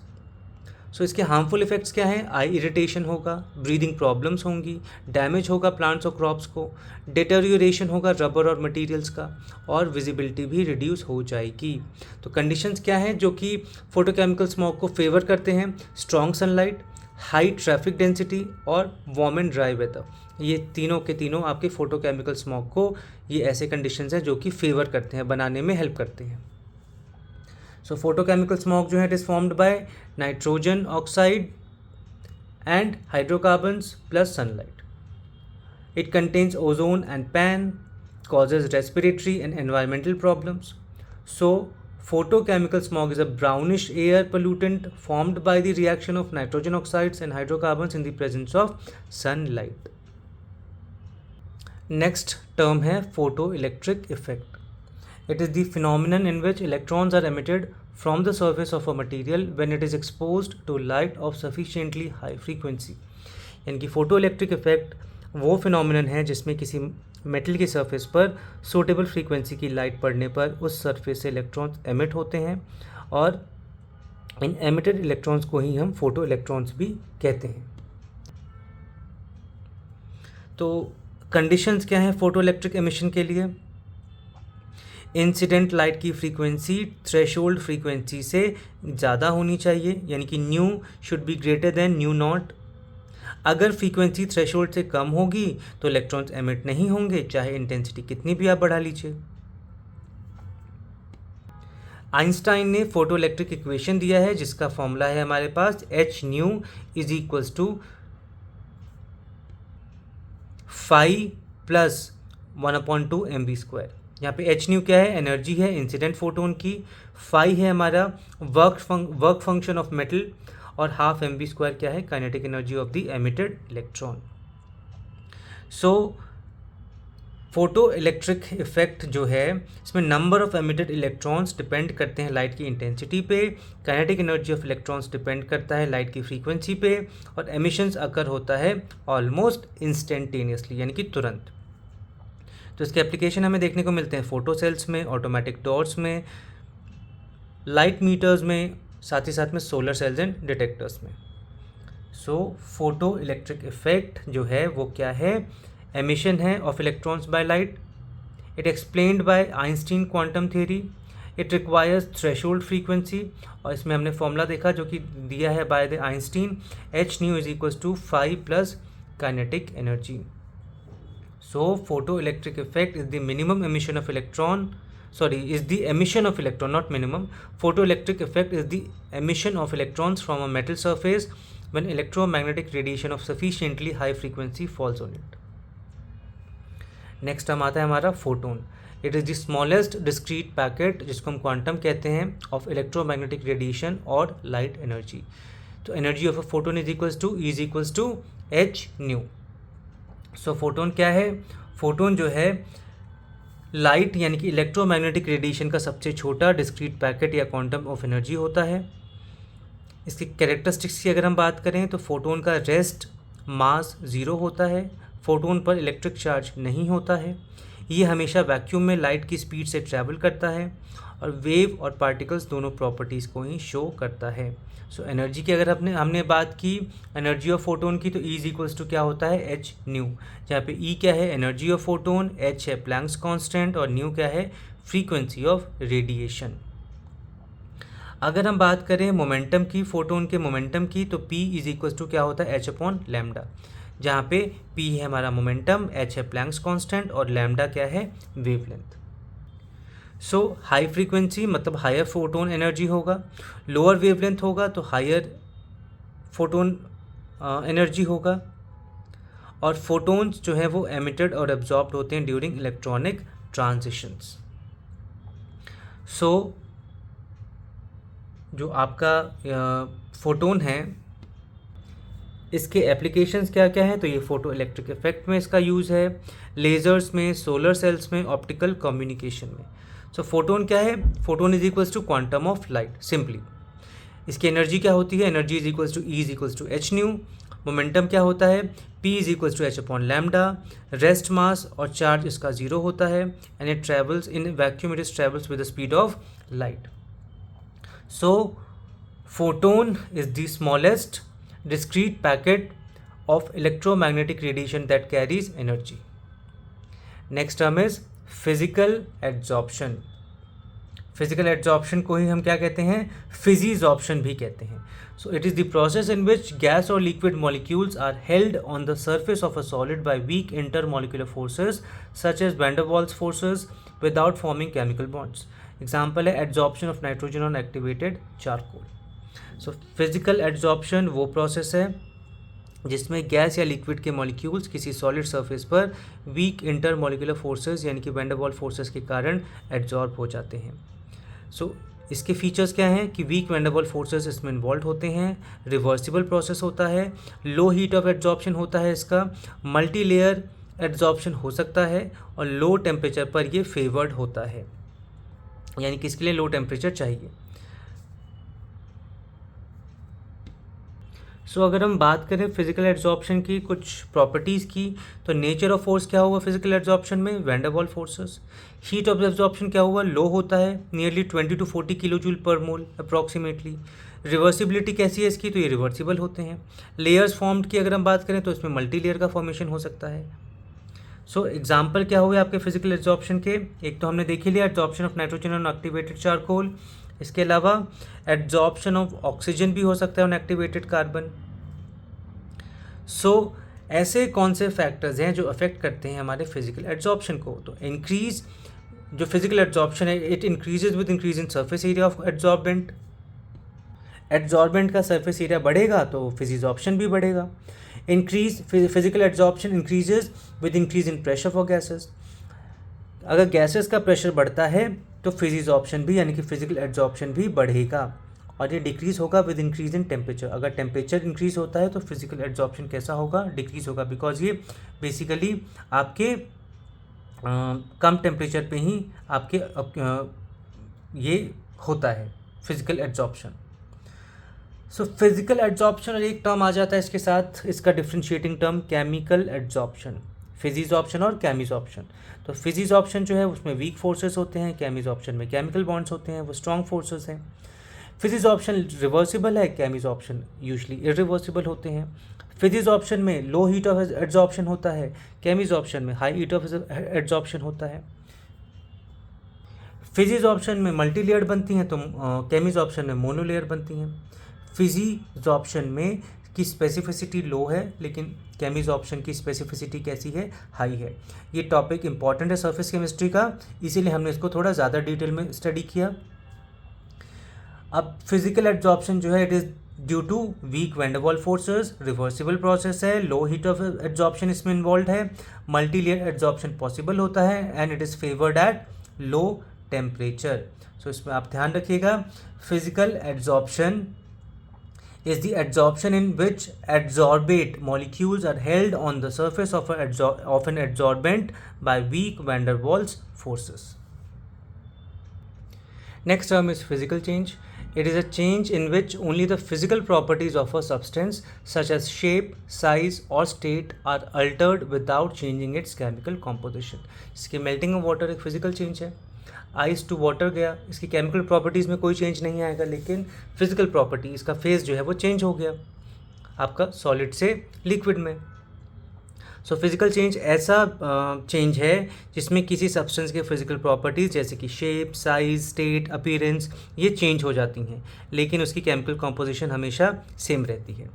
So इसके हार्मफुल इफेक्ट्स क्या हैं, आई इरिटेशन होगा, ब्रीदिंग प्रॉब्लम्स होंगी, डैमेज होगा प्लांट्स और क्रॉप्स को, डिटेरियोरेशन होगा रबर और मटेरियल्स का, और विजिबिलिटी भी रिड्यूस हो जाएगी। तो कंडीशंस क्या हैं जो कि फोटोकेमिकल स्मॉग को फेवर करते हैं, strong sunlight, high traffic density और वार्म एंड ड्राई वेदर। ये तीनों के तीनों आपके फोटोकेमिकल स्मॉग को, ये ऐसे कंडीशंस हैं जो कि फेवर करते हैं, बनाने में हेल्प करते हैं। सो फोटोकेमिकल स्मॉग जो है it is formed by nitrogen oxide and hydrocarbons plus sunlight. It contains ozone and pan, causes respiratory and environmental problems. So photochemical smog is a brownish air pollutant formed by the reaction of nitrogen oxides and hydrocarbons in the presence of sunlight. Next term है photoelectric effect. It is the phenomenon in which electrons are emitted from the surface of a material when it is exposed to light of sufficiently high frequency. यानी कि photoelectric effect वो phenomenon है जिसमें किसी metal की surface पर suitable frequency की light पड़ने पर उस सरफेस से इलेक्ट्रॉन्स एमिट होते हैं, और इन एमिटेड इलेक्ट्रॉन्स को ही हम फोटो इलेक्ट्रॉन्स भी कहते हैं। तो कंडीशंस क्या हैं फोटो इलेक्ट्रिक एमिशन के लिए, इंसिडेंट लाइट की फ्रीक्वेंसी थ्रेशोल्ड फ्रीक्वेंसी से ज़्यादा होनी चाहिए, यानी कि new should be greater than new not. अगर फ्रीक्वेंसी थ्रेशोल्ड से कम होगी तो इलेक्ट्रॉन्स एमिट नहीं होंगे, चाहे इंटेंसिटी कितनी भी आप बढ़ा लीजिए। आइंस्टाइन ने फोटो इलेक्ट्रिक इक्वेशन दिया है जिसका फॉर्मूला है हमारे पास H nu is equals to phi plus 1/2 mv²। यहाँ पे H न्यू क्या है, एनर्जी है इंसिडेंट फोटोन की, फाई है हमारा वर्क फंक्शन ऑफ मेटल, और हाफ mv² क्या है, kinetic energy of the emitted electron. So photoelectric effect जो है इसमें number of emitted electrons depend करते हैं लाइट की इंटेंसिटी पे, kinetic energy of electrons depend करता है लाइट की फ्रीक्वेंसी पे, और एमिशंस अकर होता है ऑलमोस्ट इंस्टेंटेनियसली यानी कि तुरंत। तो इसके एप्लीकेशन हमें देखने को मिलते हैं फोटो सेल्स में, ऑटोमेटिक डोर्स में, लाइट मीटर्स में, साथ ही साथ में सोलर सेल्स एंड डिटेक्टर्स में। सो फोटो इलेक्ट्रिक इफेक्ट जो है वो क्या है, एमिशन है of electrons by light. It explained by Einstein quantum theory. It requires threshold frequency, और इसमें हमने फॉर्मूला देखा जो कि दिया है by the Einstein, H nu is equals to 5 plus kinetic energy. So photoelectric effect is the minimum emission of electron, is the emission of electron, not minimum. Photoelectric effect is the emission of electrons from a metal surface when electromagnetic radiation of sufficiently high frequency falls on it. Next हम आता है हमारा photon. It is the smallest discrete packet जिसको हम quantum कहते हैं of electromagnetic radiation और light energy. तो energy of a photon is equals to H nu. So photon क्या है, फोटोन जो है लाइट यानी कि इलेक्ट्रोमैग्नेटिक रेडिएशन का सबसे छोटा डिस्क्रीट पैकेट या क्वांटम ऑफ एनर्जी होता है। इसकी कैरेक्टरिस्टिक्स की अगर हम बात करें तो फोटोन का रेस्ट मास 0 होता है, फोटोन पर इलेक्ट्रिक चार्ज नहीं होता है, ये हमेशा वैक्यूम में लाइट की स्पीड से ट्रैवल करता है, और वेव और पार्टिकल्स दोनों प्रॉपर्टीज़ को ही शो करता है। सो एनर्जी की अगर हमने बात की एनर्जी ऑफ फोटोन की, तो E इज इक्वल्स टू क्या होता है, H न्यू, जहाँ पे E क्या है एनर्जी ऑफ फोटोन, H है प्लैंक्स कांस्टेंट, और न्यू क्या है फ्रीक्वेंसी ऑफ रेडिएशन। अगर हम बात करें मोमेंटम की, फोटोन के मोमेंटम की, तो P इज इक्वल्स टू क्या होता है H/λ, जहाँ पे P है हमारा मोमेंटम, H है प्लैंक्स कांस्टेंट, और लैम्डा क्या है वेवलेंथ। सो हाई फ्रीक्वेंसी मतलब हायर फोटोन एनर्जी होगा, लोअर वेवलेंथ होगा तो हायर फोटोन एनर्जी होगा, और फोटोन्स जो है वो एमिटेड और एब्जॉर्ब्ड होते हैं ड्यूरिंग इलेक्ट्रॉनिक ट्रांजिशंस। सो जो आपका फोटोन है इसके एप्लीकेशंस क्या क्या हैं, तो ये फोटो इलेक्ट्रिक इफेक्ट में इसका यूज़ है, लेज़र्स में, सोलर सेल्स में, ऑप्टिकल कम्युनिकेशन में। सो फोटोन क्या है, photon is equals to quantum of light simply. इसकी एनर्जी क्या होती है, energy is equals to E is equals to H nu. Momentum क्या होता है, P is equals to H upon lambda. Rest mass और चार्ज इसका जीरो होता है, and it travels in vacuum, it is travels with the speed of light. So photon is the smallest discrete packet of electromagnetic radiation that carries energy. Next term is physical adsorption. Physical adsorption को ही हम क्या कहते हैं, physisorption भी कहते हैं. So it is the process in which gas or liquid molecules are held on the surface of a solid by weak intermolecular forces such as van der Waals forces without forming chemical bonds. Example है adsorption of nitrogen on activated charcoal. So physical adsorption वो process है जिसमें gas या liquid के molecules किसी solid surface पर weak intermolecular forces यानी कि वैन डर वाल्स फोर्सेस के कारण एड्जॉर्ब हो जाते हैं। सो इसके फीचर्स क्या हैं कि weak van der Waals forces इसमें इन्वॉल्व होते हैं, रिवर्सिबल प्रोसेस होता है, लो हीट ऑफ एड्जॉर्प्शन होता है इसका, मल्टी लेयर एड्जॉर्प्शन हो सकता है, और लो टेम्परेचर पर ये फेवर्ड होता है, यानी कि इसके लिए लो टेम्परेचर चाहिए। सो अगर हम बात करें फिजिकल एड्जॉर्प्शन की कुछ प्रॉपर्टीज़ की, तो नेचर ऑफ फोर्स क्या हुआ फिजिकल एड्जॉर्प्शन में, van der Waals forces. Heat of absorption क्या हुआ, लो होता है, नियरली 20 to 40 किलो जूल पर मोल अप्रॉक्सीमेटली। रिवर्सिबिलिटी कैसी है इसकी, तो ये रिवर्सिबल होते हैं। लेयर्स फॉर्म्ड की अगर हम बात करें तो इसमें मल्टी लेयर का फॉर्मेशन हो सकता है। सो एग्जाम्पल क्या हुए आपके फिजिकल एड्जॉर्प्शन के, एक तो हमने देख ही लिया adsorption of nitrogen on activated charcoal, इसके अलावा एड्जॉर्प्शन ऑफ ऑक्सीजन भी हो सकता है ऑन एक्टिवेटेड कार्बन। सो ऐसे कौन से फैक्टर्स हैं जो अफेक्ट करते हैं हमारे फिजिकल एड्जॉर्प्शन को, तो इंक्रीज जो फिजिकल एड्जॉर्प्शन है it increases with increase in surface area of adsorbent. Adsorbent का सरफेस एरिया बढ़ेगा तो फिजिजॉर्प्शन भी बढ़ेगा। Increase physical adsorption increases with increase in pressure for gases. अगर गैसेस का प्रेशर बढ़ता है तो फिजिजॉर्प्शन भी यानी कि फिजिकल एड्जॉर्प्शन भी बढ़ेगा, और ये डिक्रीज होगा विद इंक्रीज इन टेम्परेचर। अगर टेम्परेचर इंक्रीज होता है तो फिजिकल एड्जॉर्प्शन कैसा होगा, डिक्रीज होगा, बिकॉज ये बेसिकली आपके कम टेम्परेचर पे ही आपके ये होता है फिजिकल एड्जॉर्प्शन। सो फिजिकल एड्जॉर्प्शन और एक टर्म आ जाता है इसके साथ, इसका डिफ्रेंशिएटिंग टर्म केमिकल एड्जॉर्प्शन, फिजिजॉर्प्शन और केमिजॉर्प्शन। तो फिजिजॉर्प्शन जो है उसमें वीक फोर्सेस होते हैं, केमिजॉर्प्शन में केमिकल बॉन्ड्स होते हैं, वो स्ट्रॉन्ग फोर्सेस हैं। फिजिजॉर्प्शन रिवर्सिबल है, केमिजॉर्प्शन यूजुअली इरिवर्सिबल होते हैं। फिजिजॉर्प्शन में लो हीट ऑफ एड्जॉर्प्शन होता है, केमिजॉर्प्शन में हाई हीट ऑफ एड्जॉर्प्शन होता है। फिजिजॉर्प्शन में मल्टी लेयर बनती हैं तो केमिजॉर्प्शन में मोनो लेयर बनती हैं। फिजिजॉर्प्शन में की स्पेसिफिसिटी लो है लेकिन केमिजॉर्प्शन की स्पेसिफिसिटी कैसी है, हाई है। ये टॉपिक इंपॉर्टेंट है सरफेस केमिस्ट्री का, इसीलिए हमने इसको थोड़ा ज़्यादा डिटेल में स्टडी किया। अब फिजिकल एड्जॉर्प्शन जो है it is due to weak van der Waals forces, reversible process है, लो हीट ऑफ एड्जॉर्प्शन इसमें इन्वॉल्व है, मल्टी लेयर एड्जॉर्प्शन पॉसिबल होता है, and it is favoured at low temperature. So इसमें आप ध्यान रखिएगा, physical adsorption is the adsorption in which adsorbate molecules are held on the surface of an adsorbent by weak van der Waals forces. Next term is physical change. It is a change in which only the physical properties of a substance such as shape, size or state are altered without changing its chemical composition. इसकी melting of water एक physical change है, ice to water गया, इसकी chemical properties में कोई change नहीं आएगा, लेकिन फिजिकल प्रॉपर्टी इसका फेज जो है वो चेंज हो गया आपका सॉलिड से लिक्विड में। सो फिजिकल चेंज ऐसा चेंज है जिसमें किसी सब्सटेंस के फिजिकल प्रॉपर्टीज़ जैसे कि शेप, साइज, स्टेट, अपीयरेंस ये चेंज हो जाती हैं, लेकिन उसकी केमिकल कॉम्पोजिशन हमेशा सेम रहती है।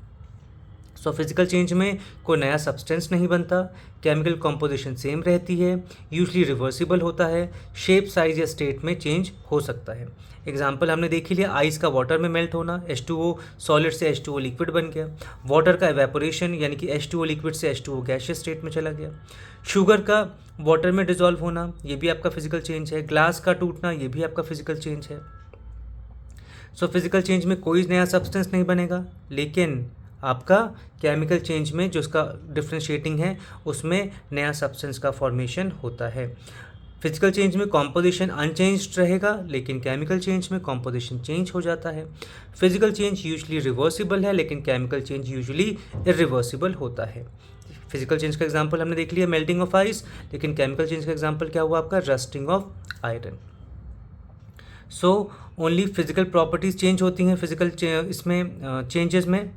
सो फिजिकल चेंज में कोई नया सब्सटेंस नहीं बनता, केमिकल कॉम्पोजिशन सेम रहती है, यूजली रिवर्सिबल होता है, शेप साइज या स्टेट में चेंज हो सकता है। एग्जाम्पल हमने देख ही लिया, आइस का वाटर में मेल्ट होना, H2O सॉलिड से H2O लिक्विड बन गया, वाटर का एवेपोरेशन यानी कि H2O लिक्विड से H2O गैसियस स्टेट में चला गया, शुगर का वाटर में डिजॉल्व होना, ये भी आपका फिजिकल चेंज है, ग्लास का टूटना, ये भी आपका फिजिकल चेंज है। सो फिजिकल चेंज में कोई नया सब्सटेंस नहीं बनेगा, लेकिन आपका केमिकल चेंज में जो उसका डिफ्रेंशिएटिंग है उसमें नया सब्सटेंस का फॉर्मेशन होता है। फिजिकल चेंज में कॉम्पोजिशन अनचेंज्ड रहेगा, लेकिन केमिकल चेंज में कॉम्पोजिशन चेंज हो जाता है। फिजिकल चेंज यूजुअली रिवर्सिबल है, लेकिन केमिकल चेंज यूजुअली इरिवर्सिबल होता है। फिजिकल चेंज का एग्जांपल हमने देख लिया मेल्टिंग ऑफ आइस, लेकिन केमिकल चेंज का एग्जांपल क्या हुआ आपका, rusting of iron. So only physical properties change होती हैं फिजिकल इसमें चेंजेस में।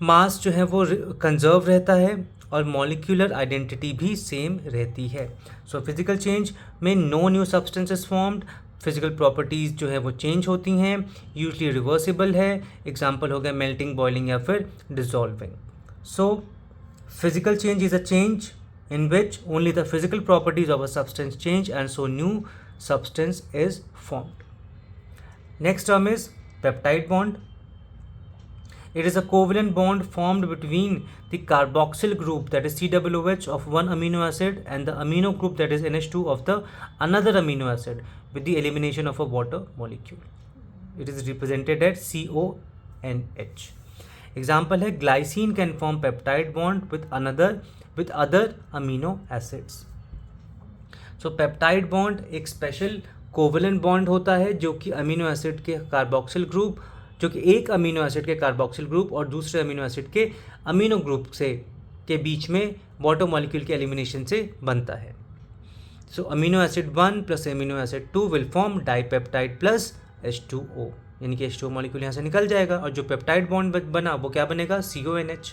मास जो है वो कंजर्व रहता है और मॉलिक्यूलर आइडेंटिटी भी सेम रहती है। सो फिजिकल चेंज में no new substances formed, physical properties जो है वो चेंज होती हैं, यूजली रिवर्सिबल है। एग्जांपल हो गया मेल्टिंग, बॉइलिंग या फिर dissolving. So physical change is a change in which only the physical properties of a substance change and so new substance is formed. Next term is peptide bond. It is a covalent bond formed between the carboxyl group, that is COOH, of one amino acid and the amino group, that is NH2, of the another amino acid with the elimination of a water molecule. It is represented as CONH. Example है glycine can form peptide bond with other amino acids. So peptide bond एक special covalent bond होता है जो कि amino acid के carboxyl group, जो कि एक अमीनो एसिड के कार्बोक्सिल ग्रुप और दूसरे अमीनो एसिड के अमीनो ग्रुप से के बीच में वाटर मॉलिक्यूल के एलिमिनेशन से बनता है। So amino acid 1 plus amino acid 2 will form dipeptide plus H2O, यानी कि H2O मॉलिक्यूल यहाँ से निकल जाएगा और जो पेप्टाइड बॉन्ड बना वो क्या बनेगा, CONH।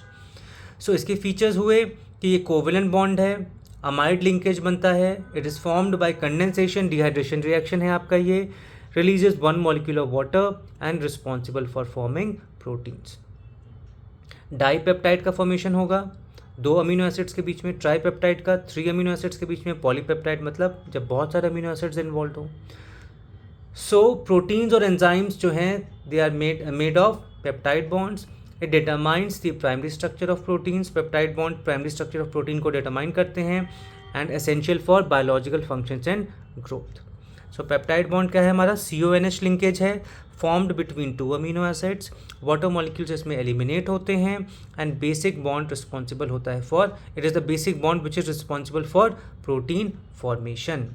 सो इसके फीचर्स हुए कि ये कोवेलेंट बॉन्ड है, अमाइड लिंकेज बनता है, it is formed by condensation, dehydration reaction है आपका ये, releases 1 molecule of water and responsible for forming proteins. Dipeptide का फॉर्मेशन होगा 2 अमीनो एसिड्स के बीच में, ट्राईपेप्टाइड का 3 अमीनो एसिड्स के बीच में, पॉलीपेप्टाइड मतलब जब बहुत सारे अमीनो एसिड्स इन्वॉल्व हो। सो प्रोटीन्स और एंजाइम्स जो हैं they are made of peptide bonds. It determines the primary structure of proteins. Peptide bond primary structure of protein को determine करते हैं and essential for biological functions and growth. So peptide bond क्या है हमारा, CONH linkage है, formed between 2 amino acids. Water molecules इसमें eliminate होते हैं and basic bond responsible होता है for, it is the basic bond which is responsible for protein formation.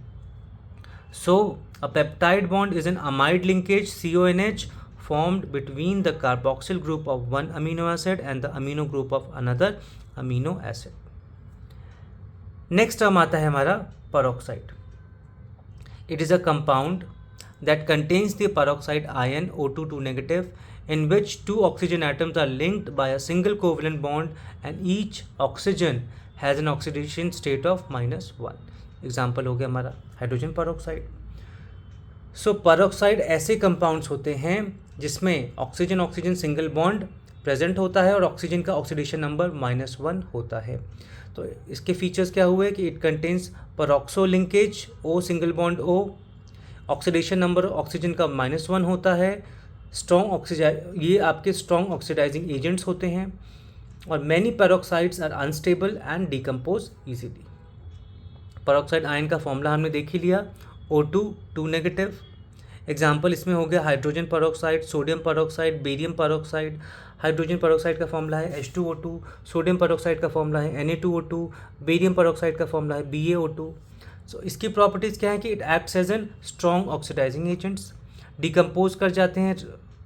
So a peptide bond is an amide linkage, CONH, formed between the carboxyl group of one amino acid and the amino group of another amino acid. Next term आता है हमारा peroxide. It is a compound that contains the peroxide ion O2 negative, in which 2 oxygen atoms are linked by a single covalent bond and each oxygen has an oxidation state of -1. Example हो गया हमारा hydrogen peroxide. सो peroxide ऐसे compounds होते हैं जिसमें oxygen oxygen single bond present होता है और ऑक्सीजन का ऑक्सीडेशन नंबर -1 होता है। तो इसके फीचर्स क्या हुए कि it contains peroxo linkage, O single bond O, oxidation number oxygen का -1 होता है, ये आपके स्ट्रॉन्ग ऑक्सीडाइजिंग एजेंट्स होते हैं और many peroxides are unstable and decompose easily. Peroxide ion का फॉर्मूला हमने देख ही लिया, O2 नेगेटिव। एग्जाम्पल इसमें हो गया hydrogen peroxide, sodium peroxide, barium peroxide. Hydrogen peroxide का फॉर्मूला है H2O2, सोडियम पेरोक्साइड का फॉर्मूला है Na2O2, बेरियम पेरोक्साइड का फॉर्मूला है BaO2। सो इसकी प्रॉपर्टीज़ क्या है कि it acts as an strong oxidizing agents, decompose कर जाते हैं,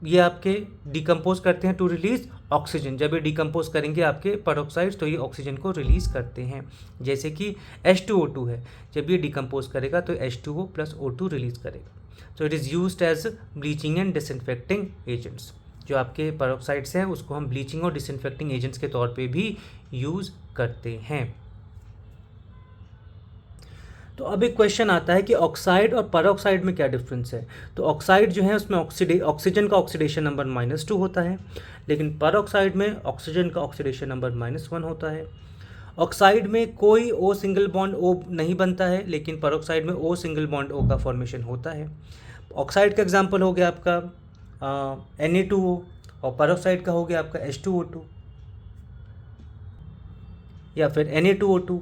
ये आपके डिकम्पोज करते हैं टू रिलीज ऑक्सीजन। जब ये डिकम्पोज करेंगे आपके पेरोक्साइड्स तो ये ऑक्सीजन को रिलीज़ करते हैं, जैसे कि H2O2 है, जब ये डिकम्पोज करेगा तो H2O + O2 रिलीज़ करेगा। तो it is used as bleaching and disinfecting agents. जो आपके पेरोक्साइड्स हैं उसको हम ब्लीचिंग और डिसइंफेक्टिंग एजेंट्स के तौर पे भी यूज़ करते हैं। तो अब एक क्वेश्चन आता है कि ऑक्साइड और परऑक्साइड में क्या डिफरेंस है। तो ऑक्साइड जो है उसमें ऑक्सीजन का ऑक्सीडेशन नंबर -2 होता है, लेकिन परऑक्साइड में ऑक्सीजन का ऑक्सीडेशन नंबर -1 होता है। ऑक्साइड में कोई O सिंगल बॉन्ड O नहीं बनता है, लेकिन परऑक्साइड में O सिंगल बॉन्ड O का फॉर्मेशन होता है। ऑक्साइड का एग्जांपल हो गया आपका Na2O, और परऑक्साइड का हो गया आपका H2O2 या फिर Na2O2।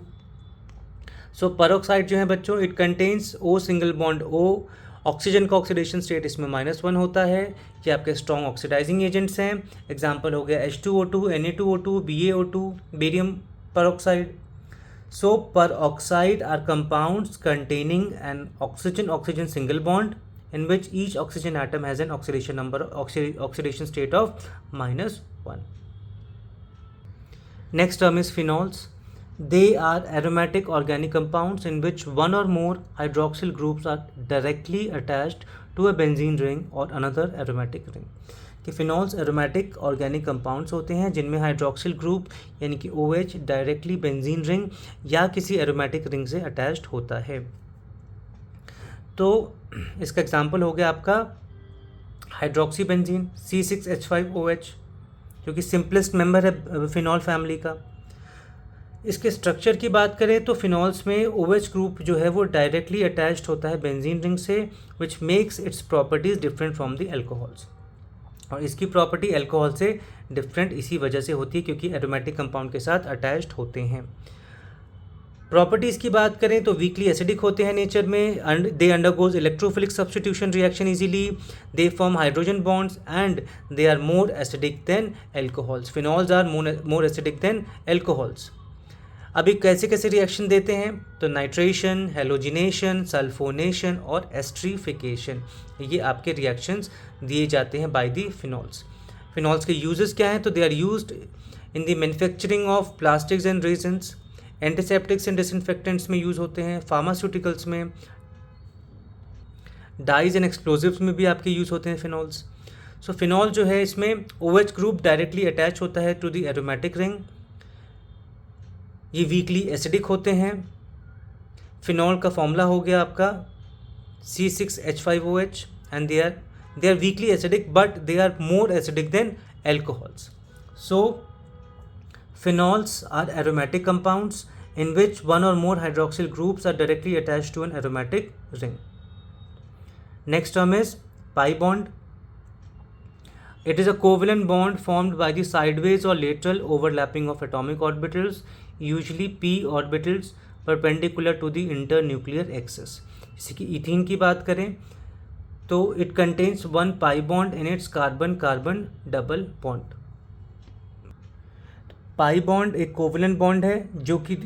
सो परऑक्साइड जो है बच्चों, it contains O single bond O, oxygen का ऑक्सीडेशन स्टेट इसमें -1 होता है। ये आपके स्ट्रॉन्ग ऑक्सीडाइजिंग एजेंट्स हैं। एग्जांपल हो गया H2O2, Na2O2, BaO2, barium peroxide. So peroxide are compounds containing an oxygen single bond in which each oxygen atom has an oxidation state of -1. Next term is phenols. They are aromatic organic compounds in which one or more hydroxyl groups are directly attached to a benzene ring or another aromatic ring. कि phenols aromatic organic compounds होते हैं जिनमें hydroxyl group यानी कि OH directly benzene ring या किसी aromatic ring से attached होता है। तो इसका एग्जांपल हो गया आपका हाइड्रोक्सी बेंजीन C6H5OH, जो कि सिंपलेस्ट मेंबर है फिनॉल फैमिली का। इसके स्ट्रक्चर की बात करें तो फिनॉल्स में OH ग्रुप जो है वो डायरेक्टली अटैच्ड होता है बेंजीन रिंग से, which makes its properties different from the alcohols. और इसकी प्रॉपर्टी अल्कोहल से डिफरेंट इसी वजह से होती है क्योंकि एरोमेटिक कंपाउंड के साथ अटैच्ड होते हैं। प्रॉपर्टीज़ की बात करें तो वीकली एसिडिक होते हैं नेचर में, they undergo electrophilic substitution reaction easily, they form hydrogen bonds and they are more acidic than alcohols. Phenols are more acidic than alcohols. अभी कैसे कैसे रिएक्शन देते हैं, तो नाइट्रेशन, हेलोजिनेशन, सल्फोनेशन और एस्ट्रीफिकेशन, ये आपके रिएक्शंस दिए जाते हैं बाय दी फिनॉल्स। फिनॉल्स के यूजेस क्या हैं, तो they are used in the manufacturing of plastics and resins, antiseptics and disinfectants में यूज़ होते हैं, फार्मास्यूटिकल्स में, डाइज एंड एक्सप्लोजिव्स में भी आपके यूज़ होते हैं फिनॉल्स। सो फिनॉल जो है इसमें OH ग्रुप डायरेक्टली अटैच होता है टू द एरोमेटिक रिंग, ये वीकली एसिडिक होते हैं। फिनॉल का फॉर्मूला हो गया आपका C6H5OH and they are weakly acidic but they are more acidic than alcohols. So phenols are aromatic compounds in which one or more hydroxyl groups are directly attached to an aromatic ring. Next term is pi bond. It is a covalent bond formed by the sideways or lateral overlapping of atomic orbitals, usually p orbitals perpendicular to the internuclear axis. जैसे कि ethene की बात करें तो it contains one pi bond in its carbon-carbon double bond. Pi bond एक covalent bond है जो कि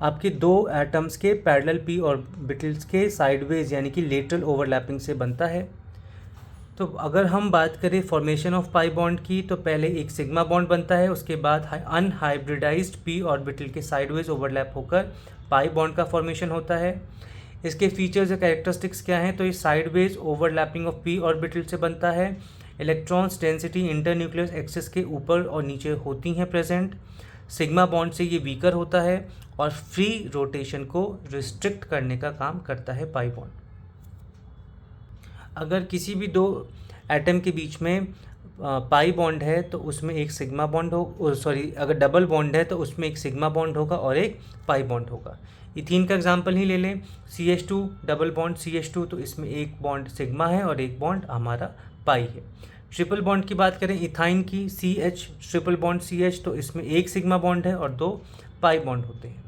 आपके दो एटम्स के पैरेलल p ऑर्बिटल्स के साइडवेज यानी कि लेटरल ओवरलैपिंग से बनता है। तो अगर हम बात करें फॉर्मेशन ऑफ पाई बॉन्ड की तो पहले एक सिग्मा बॉन्ड बनता है, उसके बाद अनहाइब्रिडाइज्ड p ऑर्बिटल के साइडवेज ओवरलैप होकर पाई बॉन्ड का फॉर्मेशन होता है। इसके फीचर्स या कैरेक्टरिस्टिक्स क्या हैं, तो ये sideways overlapping of p orbital से बनता है। इलेक्ट्रॉन्स डेंसिटी इंटरन्यूक्लियस एक्सिस के ऊपर और नीचे होती हैं प्रेजेंट। सिग्मा बॉन्ड से ये वीकर होता है और फ्री रोटेशन को रिस्ट्रिक्ट करने का काम करता है पाई बॉन्ड। अगर किसी भी दो एटम के बीच में पाई बॉन्ड है तो उसमें एक सिग्मा बॉन्ड अगर डबल बॉन्ड है तो उसमें एक सिग्मा बॉन्ड होगा और एक पाई बॉन्ड होगा। इथीन का एग्जांपल ही ले लें, CH2 डबल बॉन्ड CH2, तो इसमें एक बॉन्ड सिग्मा है और एक बॉन्ड हमारा पाई है। ट्रिपल बॉन्ड की बात करें इथाइन की, CH ट्रिपल बॉन्ड CH, तो इसमें एक सिग्मा बॉन्ड है और दो पाई बॉन्ड होते हैं।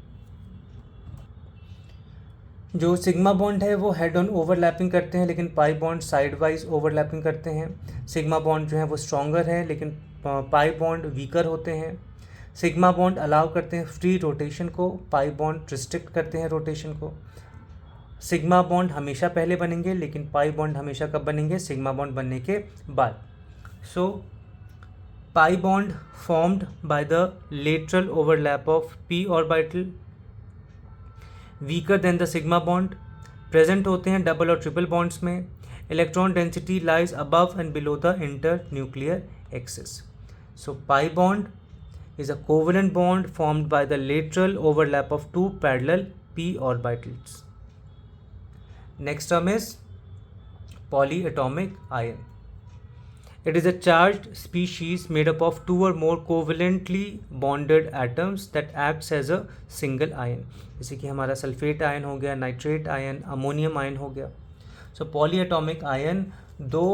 जो सिग्मा बॉन्ड है वो हेड ऑन ओवरलैपिंग करते हैं लेकिन pi bond side wise overlapping करते हैं। सिग्मा बॉन्ड जो है वो स्ट्रॉन्गर है लेकिन पाई बॉन्ड वीकर होते हैं। सिग्मा बॉन्ड अलाउ करते हैं फ्री रोटेशन को, पाई बॉन्ड रिस्ट्रिक्ट करते हैं रोटेशन को। सिग्मा बॉन्ड हमेशा पहले बनेंगे लेकिन पाई बॉन्ड हमेशा कब बनेंगे, सिग्मा बॉन्ड बनने के बाद। So pi bond formed by the lateral overlap of p orbital, weaker than the sigma bond, present होते हैं डबल और ट्रिपल बॉन्ड्स में। Electron density lies above and below the internuclear axis. So pi bond is a covalent bond formed by the lateral overlap of two parallel p orbitals. Next term is polyatomic ion. It is a charged species made up of two or more covalently bonded atoms that acts as a single ion. जैसे कि हमारा sulphate ion हो गया, nitrate ion, ammonium ion हो गया. सो polyatomic ion दो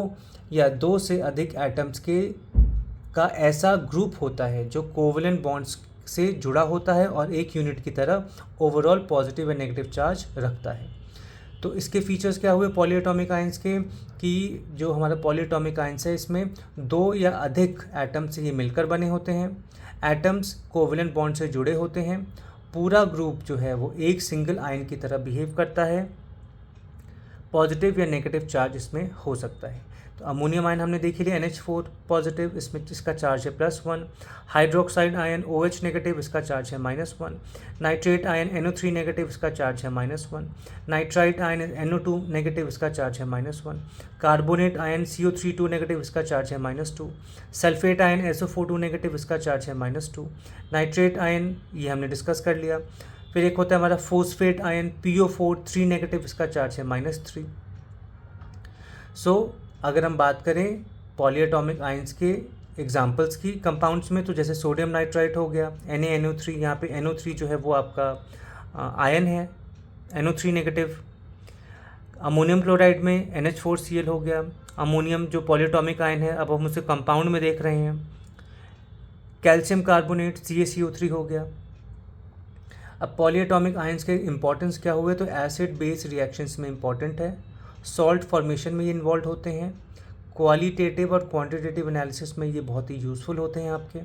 या दो से अधिक एटम्स के का ऐसा ग्रुप होता है जो कोवलेंट बॉन्ड्स से जुड़ा होता है और एक यूनिट की तरह overall positive and negative charge रखता है. तो इसके फीचर्स क्या हुए पॉलीएटॉमिक आयंस के, कि जो हमारा पॉलीएटॉमिक आयंस है इसमें दो या अधिक एटम्स से ये मिलकर बने होते हैं. एटम्स कोवलेंट बॉन्ड से जुड़े होते हैं. पूरा ग्रुप जो है वो एक सिंगल आयन की तरह बिहेव करता है. पॉजिटिव या नेगेटिव चार्ज इसमें हो सकता है. तो अमोनियम आयन हमने देख लिया NH4 पॉजिटिव, इसमें इसका चार्ज है +1. हाइड्रोक्साइड आयन OH नेगेटिव, इसका चार्ज है -1. नाइट्रेट आयन NO3 नेगेटिव, इसका चार्ज है -1. नाइट्राइट आयन NO2 नेगेटिव, इसका चार्ज है -1. कार्बोनेट आयन CO3 नेगेटिव, इसका चार्ज है -2. सल्फेट आयन SO4 नेगेटिव, इसका चार्ज है -2. नाइट्रेट आयन ये हमने डिस्कस कर लिया. फिर एक होता है हमारा फोस्फेट आयन PO4 नेगेटिव, इसका चार्ज है -3. सो अगर हम बात करें पॉलीएटॉमिक आयंस के एग्जांपल्स की कंपाउंड्स में, तो जैसे सोडियम नाइट्राइट हो गया NaNO3, यहाँ पे NO3 जो है वो आपका आयन है NO3 नेगेटिव. अमोनियम क्लोराइड में NH4Cl हो गया. अमोनियम जो पॉलीएटॉमिक आयन है, अब हम उसे कंपाउंड में देख रहे हैं. कैल्शियम कार्बोनेट CaCO3 हो गया. अब पॉलीएटॉमिक आयंस के इंपॉर्टेंस क्या हुए, तो एसिड बेस रिएक्शंस में इंपॉर्टेंट है. सॉल्ट फॉर्मेशन में ये इन्वॉल्व होते हैं. क्वालिटेटिव और क्वांटिटेटिव एनालिसिस में ये बहुत ही यूज़फुल होते हैं आपके.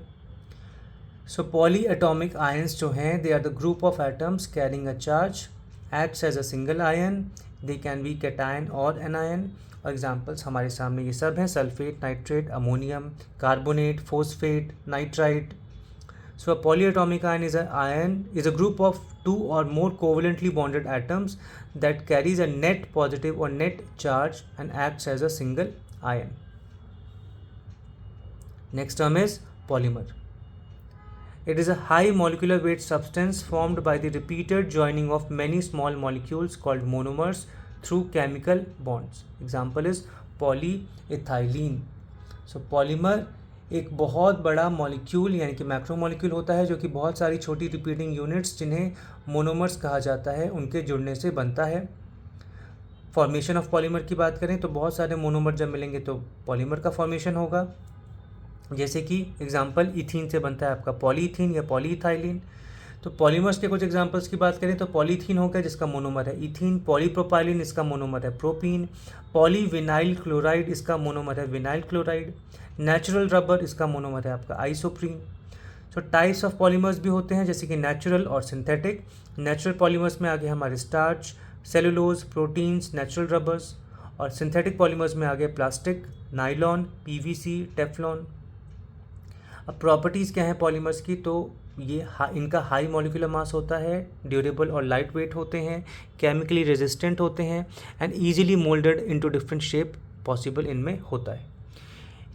सो पॉलीएटॉमिक आयंस जो हैं they are the group of atoms carrying a charge, acts as a single ion, they can be cation और एनायन. और एग्जांपल्स हमारे सामने ये सब हैं, sulphate, nitrate, ammonium, carbonate, phosphate, nitrite. So a polyatomic ion is a group of two or more covalently bonded atoms that carries a net positive or net charge and acts as a single ion. Next term is polymer. It is a high molecular weight substance formed by the repeated joining of many small molecules called monomers through chemical bonds. Example is polyethylene. So polymer एक बहुत बड़ा molecule यानी कि macro molecule होता है जो कि बहुत सारी छोटी रिपीटिंग यूनिट्स जिन्हें मोनोमर्स कहा जाता है उनके जुड़ने से बनता है. फॉर्मेशन ऑफ पॉलीमर की बात करें तो बहुत सारे मोनोमर जब मिलेंगे तो पॉलीमर का फॉर्मेशन होगा. जैसे कि एग्जांपल इथीन से बनता है आपका पॉलीथीन या पॉलीइथाइलिन. तो पॉलीमर्स के कुछ एग्जांपल्स की बात करें तो पॉलीथीन हो गया जिसका मोनोमर है इथीन. पॉलीप्रोपाइलिन इसका मोनोमर है प्रोपीन. पॉलीविनाइल क्लोराइड इसका मोनोमर है विनाइल क्लोराइड. नेचुरल रबर इसका मोनोमर है आपका isoprene. So types of polymers भी होते हैं जैसे कि नेचुरल और सिंथेटिक. नेचुरल पॉलीमर्स में आगे हमारे starch, cellulose, proteins, natural rubbers. और सिंथेटिक पॉलीमर्स में आगे प्लास्टिक, नाइलॉन, PVC, टेफ्लॉन. अब प्रॉपर्टीज़ क्या हैं पॉलीमर्स की, तो ये इनका हाई मॉलिक्यूलर मास होता है, ड्यूरेबल और लाइट वेट होते हैं, केमिकली रेजिस्टेंट होते हैं and easily moulded into different shape possible इनमें होता है.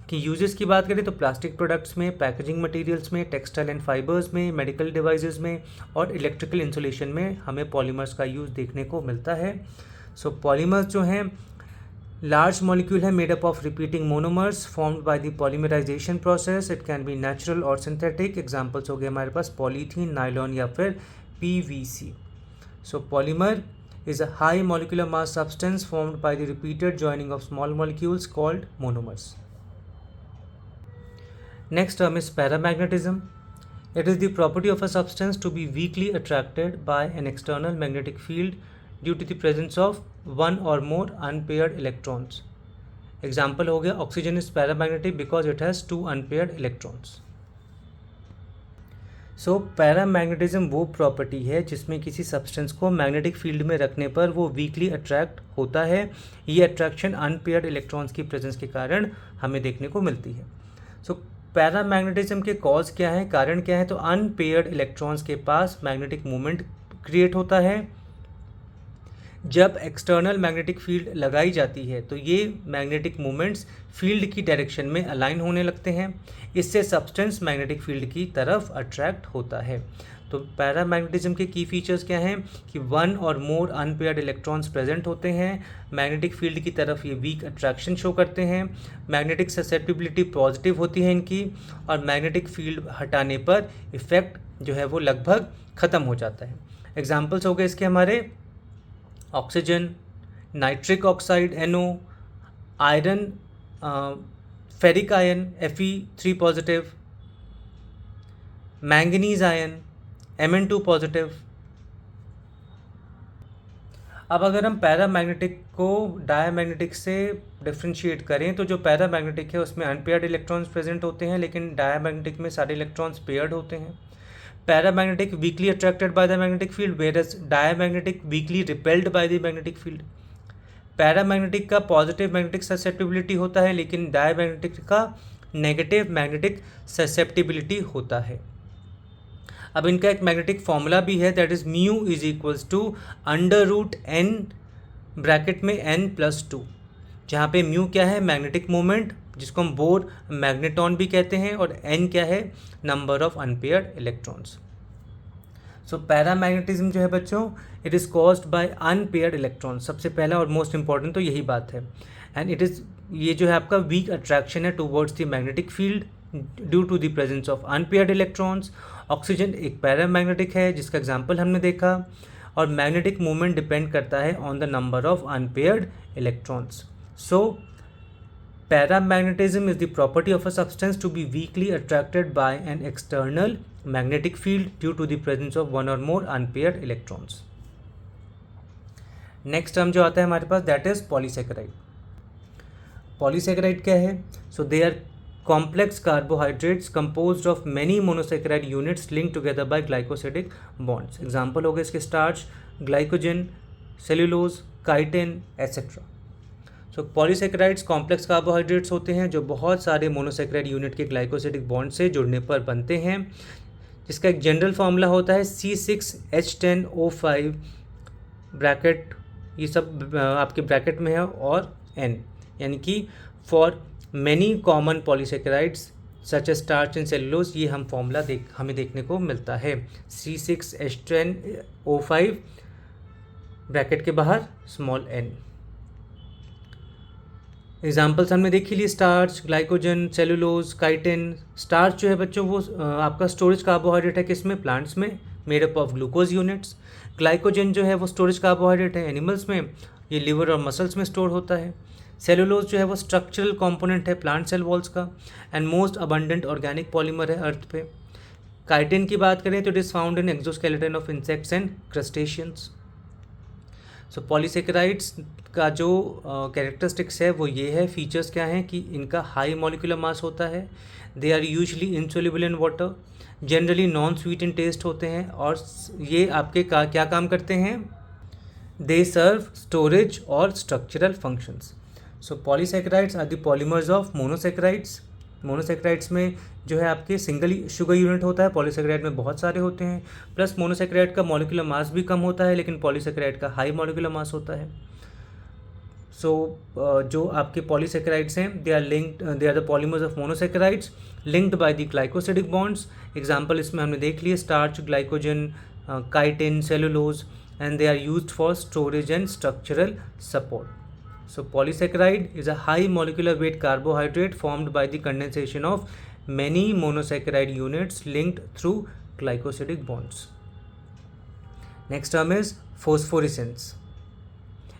कि यूजेस की बात करें तो प्लास्टिक प्रोडक्ट्स में, पैकेजिंग मटेरियल्स में, टेक्सटाइल एंड फाइबर्स में, मेडिकल डिवाइसेस में और इलेक्ट्रिकल इंसुलेशन में हमें पॉलीमर्स का यूज़ देखने को मिलता है. सो पॉलीमर्स जो हैं लार्ज मॉलिक्यूल है made up of repeating monomers formed by the polymerization process. It can be natural और सिंथेटिक. एग्जांपल्स हो गए हमारे पास पॉलीथीन, नाइलॉन या फिर PVC. So polymer is a high molecular mass substance formed by the repeated joining of small molecules called monomers. Next term is paramagnetism. It is the property of a substance to be weakly attracted by an external magnetic field due to the presence of one or more unpaired electrons. Example हो गया oxygen is paramagnetic because it has two unpaired electrons. So paramagnetism वो property है जिसमें किसी substance को magnetic field में रखने पर वो वीकली अट्रैक्ट होता है. ये अट्रैक्शन अनपेयर्ड इलेक्ट्रॉन्स की प्रेजेंस के कारण हमें देखने को मिलती है. सो पैरामैग्नेटिज्म के कॉज क्या है, कारण क्या है, तो अनपेयर्ड इलेक्ट्रॉन्स के पास मैग्नेटिक मूवमेंट क्रिएट होता है. जब एक्सटर्नल मैग्नेटिक फील्ड लगाई जाती है तो ये मैग्नेटिक मूवमेंट्स फील्ड की डायरेक्शन में अलाइन होने लगते हैं. इससे सब्सटेंस मैग्नेटिक फील्ड की तरफ अट्रैक्ट होता है. तो पैरामैग्नेटिज्म के की फीचर्स क्या हैं कि वन और मोर अनपेयर्ड इलेक्ट्रॉन्स प्रेजेंट होते हैं, मैग्नेटिक फील्ड की तरफ ये वीक अट्रैक्शन शो करते हैं, मैग्नेटिक ससेप्टिबिलिटी पॉजिटिव होती है इनकी, और मैग्नेटिक फील्ड हटाने पर इफेक्ट जो है वो लगभग ख़त्म हो जाता है। एग्जाम्पल्स हो गए इसके हमारे oxygen, nitric oxide NO, iron, ferric ion Fe3 positive, manganese ion Mn2 positive. अब अगर हम पैरामैग्नेटिक को डायमैग्नेटिक से डिफ्रेंशिएट करें तो जो पैरामैग्नेटिक है उसमें अनपेयर्ड इलेक्ट्रॉन्स प्रेजेंट होते हैं, लेकिन डायमैग्नेटिक में सारे इलेक्ट्रॉन्स पेयर्ड होते हैं। Paramagnetic weekly attracted by the magnetic field, whereas diamagnetic weekly repelled by the magnetic field. Paramagnetic का पॉजिटिव मैग्नेटिक ससेप्टिबिलिटी होता है, लेकिन डायमैग्नेटिक का नेगेटिव मैग्नेटिक ससेप्टिबिलिटी होता है। अब इनका एक मैग्नेटिक फॉर्मूला भी है, that is mu is equals to √n bracket में n+2, जहाँ पे म्यू क्या है मैग्नेटिक मोमेंट जिसको हम बोर मैग्नेटॉन भी कहते हैं, और n क्या है number of unpaired electrons. So paramagnetism जो है बच्चों, it is caused by unpaired electrons. सबसे पहला और मोस्ट इंपॉर्टेंट तो यही बात है, एंड इट इज़ ये जो है आपका वीक अट्रैक्शन है towards the magnetic field due to the presence of unpaired electrons. Oxygen एक पैरामैग्नेटिक है जिसका एग्जाम्पल हमने देखा, और मैग्नेटिक मूवमेंट डिपेंड करता है on the number of unpaired electrons. So paramagnetism is the property of a substance to be weakly attracted by an external magnetic field due to the presence of one or more unpaired electrons. Next term जो आता है हमारे पास that is polysaccharide. Polysaccharide क्या है? So they are complex carbohydrates composed of many monosaccharide units linked together by glycosidic bonds. Example हो गए इसके starch, glycogen, cellulose, chitin et cetera. So polysaccharides complex carbohydrates होते हैं जो बहुत सारे मोनोसेकेराइड यूनिट के ग्लाइकोसिडिक बॉन्ड से जुड़ने पर बनते हैं, जिसका एक जनरल फार्मूला होता है C6H10O5 ब्रैकेट, ये सब आपके ब्रैकेट में है, और N, यानी कि for many common polysaccharides such as starch and cellulose, ये हम फॉर्मूला हमें देखने को मिलता है C6H10O5 ब्रैकेट के बाहर स्मॉल n। एग्जाम्पल्स हमने देख लिए, starch, glycogen, cellulose, chitin. Starch जो है बच्चों वो आपका स्टोरेज कार्बोहाइड्रेट है किसमें? प्लांट्स में, made up of glucose units. Glycogen जो है वो स्टोरेज कार्बोहाइड्रेट है एनिमल्स में, ये लिवर और मसल्स में स्टोर होता है। सेलुलोज जो है वो स्ट्रक्चरल कंपोनेंट है प्लांट सेल वॉल्स का, and most abundant organic polymer है अर्थ पे। काइटिन की बात करें तो it is found in exoskeleton of insects and crustaceans. So polysaccharides का जो कैरेक्टरिस्टिक्स है वो ये है, फीचर्स क्या हैं कि इनका हाई मॉलिक्यूलर मास होता है, they are usually insoluble in water, generally non sweet in taste होते हैं, और ये आपके क्या काम करते हैं? दे सर्व स्टोरेज और structural functions. So polysaccharides are the polymers of monosaccharides. Monosaccharides में जो है आपके सिंगल शुगर यूनिट होता है, पॉलीसेकेराइड में बहुत सारे होते हैं, प्लस मोनोसेकेराइड का मॉलिक्यूलर मास भी कम होता है, लेकिन पॉलीसेकेराइड का हाई मॉलिक्यूलर मास होता है। सो जो आपके पॉलीसेकेराइड्स हैं they are the polymers of monosaccharides linked by the glycosidic bonds. Example इसमें हमने देख लिए, starch, glycogen, chitin, cellulose, and they are used for storage and structural support. So polysaccharide is a high molecular weight carbohydrate formed by the condensation of many monosaccharide units linked through glycosidic bonds. Next term is phosphorescence.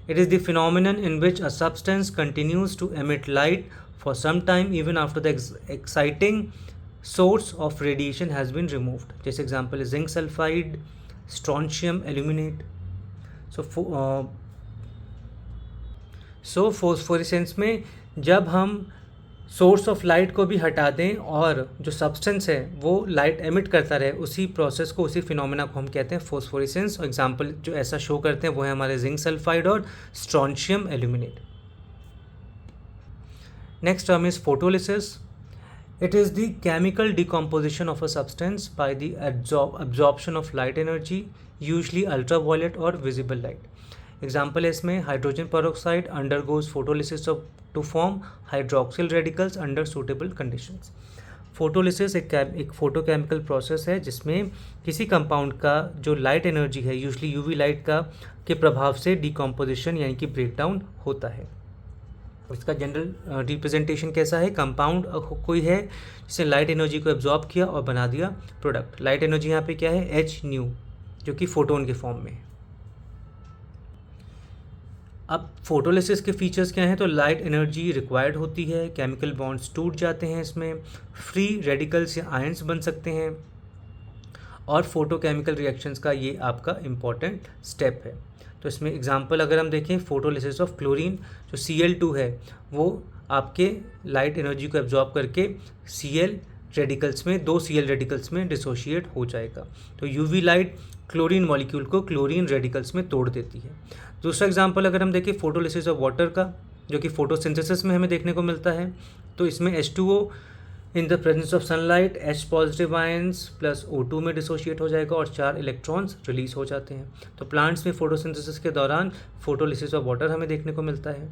It is the phenomenon in which a substance continues to emit light for some time even after the exciting source of radiation has been removed. This example is zinc sulfide, strontium aluminate. सो फोस्फोरेसेंस में जब हम source of light को भी हटा दें और जो substance है वो लाइट एमिट करता रहे, उसी प्रोसेस को, उसी फिनोमेना को हम कहते हैं फोस्फोरेसेंस। और एग्जांपल जो ऐसा शो करते हैं वो है हमारे जिंक सल्फाइड और strontium aluminate. Next term is photolysis. It is the chemical decomposition of a substance by the absorption of light energy, usually ultraviolet और विजिबल लाइट. एग्जाम्पल है इसमें hydrogen peroxide undergoes photolysis to form hydroxyl radicals under suitable conditions. Photolysis एक photochemical process है जिसमें किसी compound का जो light energy है, यूजली यूवी लाइट का के प्रभाव से डिकम्पोजिशन यानी कि ब्रेकडाउन होता है। इसका जनरल रिप्रेजेंटेशन कैसा है? कंपाउंड कोई है जिसने लाइट एनर्जी को एब्जॉर्ब किया और बना दिया प्रोडक्ट। लाइट एनर्जी यहाँ पे क्या है? एच न्यू, जो कि फोटोन के फॉर्म में है। अब फोटोलिसिस के फीचर्स क्या हैं? तो लाइट एनर्जी रिक्वायर्ड होती है, केमिकल बॉन्ड्स टूट जाते हैं इसमें, फ्री रेडिकल्स या आयंस बन सकते हैं, और फोटोकेमिकल रिएक्शंस का ये आपका इम्पॉर्टेंट स्टेप है। तो इसमें एग्जांपल अगर हम देखें, फोटोलिसिस ऑफ क्लोरीन, जो Cl2 है वो आपके लाइट एनर्जी को एब्जॉर्ब करके Cl रेडिकल्स में, 2 Cl रेडिकल्स में डिसोशिएट हो जाएगा। तो यूवी लाइट क्लोरीन मॉलिक्यूल को क्लोरीन रेडिकल्स में तोड़ देती है। दूसरा एग्जांपल अगर हम देखें फोटोलिसिस ऑफ वाटर का, जो कि फोटोसिंथेसिस में हमें देखने को मिलता है, तो इसमें H2O in the presence of sunlight H positive ions plus O2 में डिसोशिएट हो जाएगा और 4 इलेक्ट्रॉन्स रिलीज हो जाते हैं। तो प्लांट्स में फोटोसिंथेसिस के दौरान फोटोलिसिस ऑफ वाटर हमें देखने को मिलता है।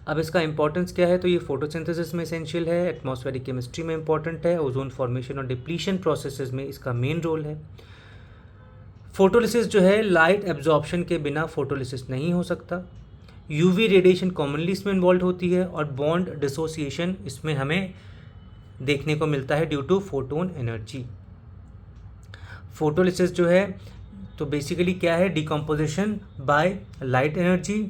अब इसका इंपॉर्टेंस क्या है? तो ये फोटोसिंथेसिस में एसेंशियल है, एटमॉस्फेरिक केमिस्ट्री में इंपॉर्टेंट है, ओजोन फॉर्मेशन और डिप्लीशन प्रोसेसेस में इसका मेन रोल है। फोटोलिसिस जो है, लाइट एब्जॉर्प्शन के बिना फोटोलिसिस नहीं हो सकता। यूवी रेडिएशन कॉमनली इसमें इन्वॉल्व होती है और बॉन्ड डिसोसिएशन इसमें हमें देखने को मिलता है due to photon energy. Photolysis जो है तो बेसिकली क्या है? Decomposition by light energy.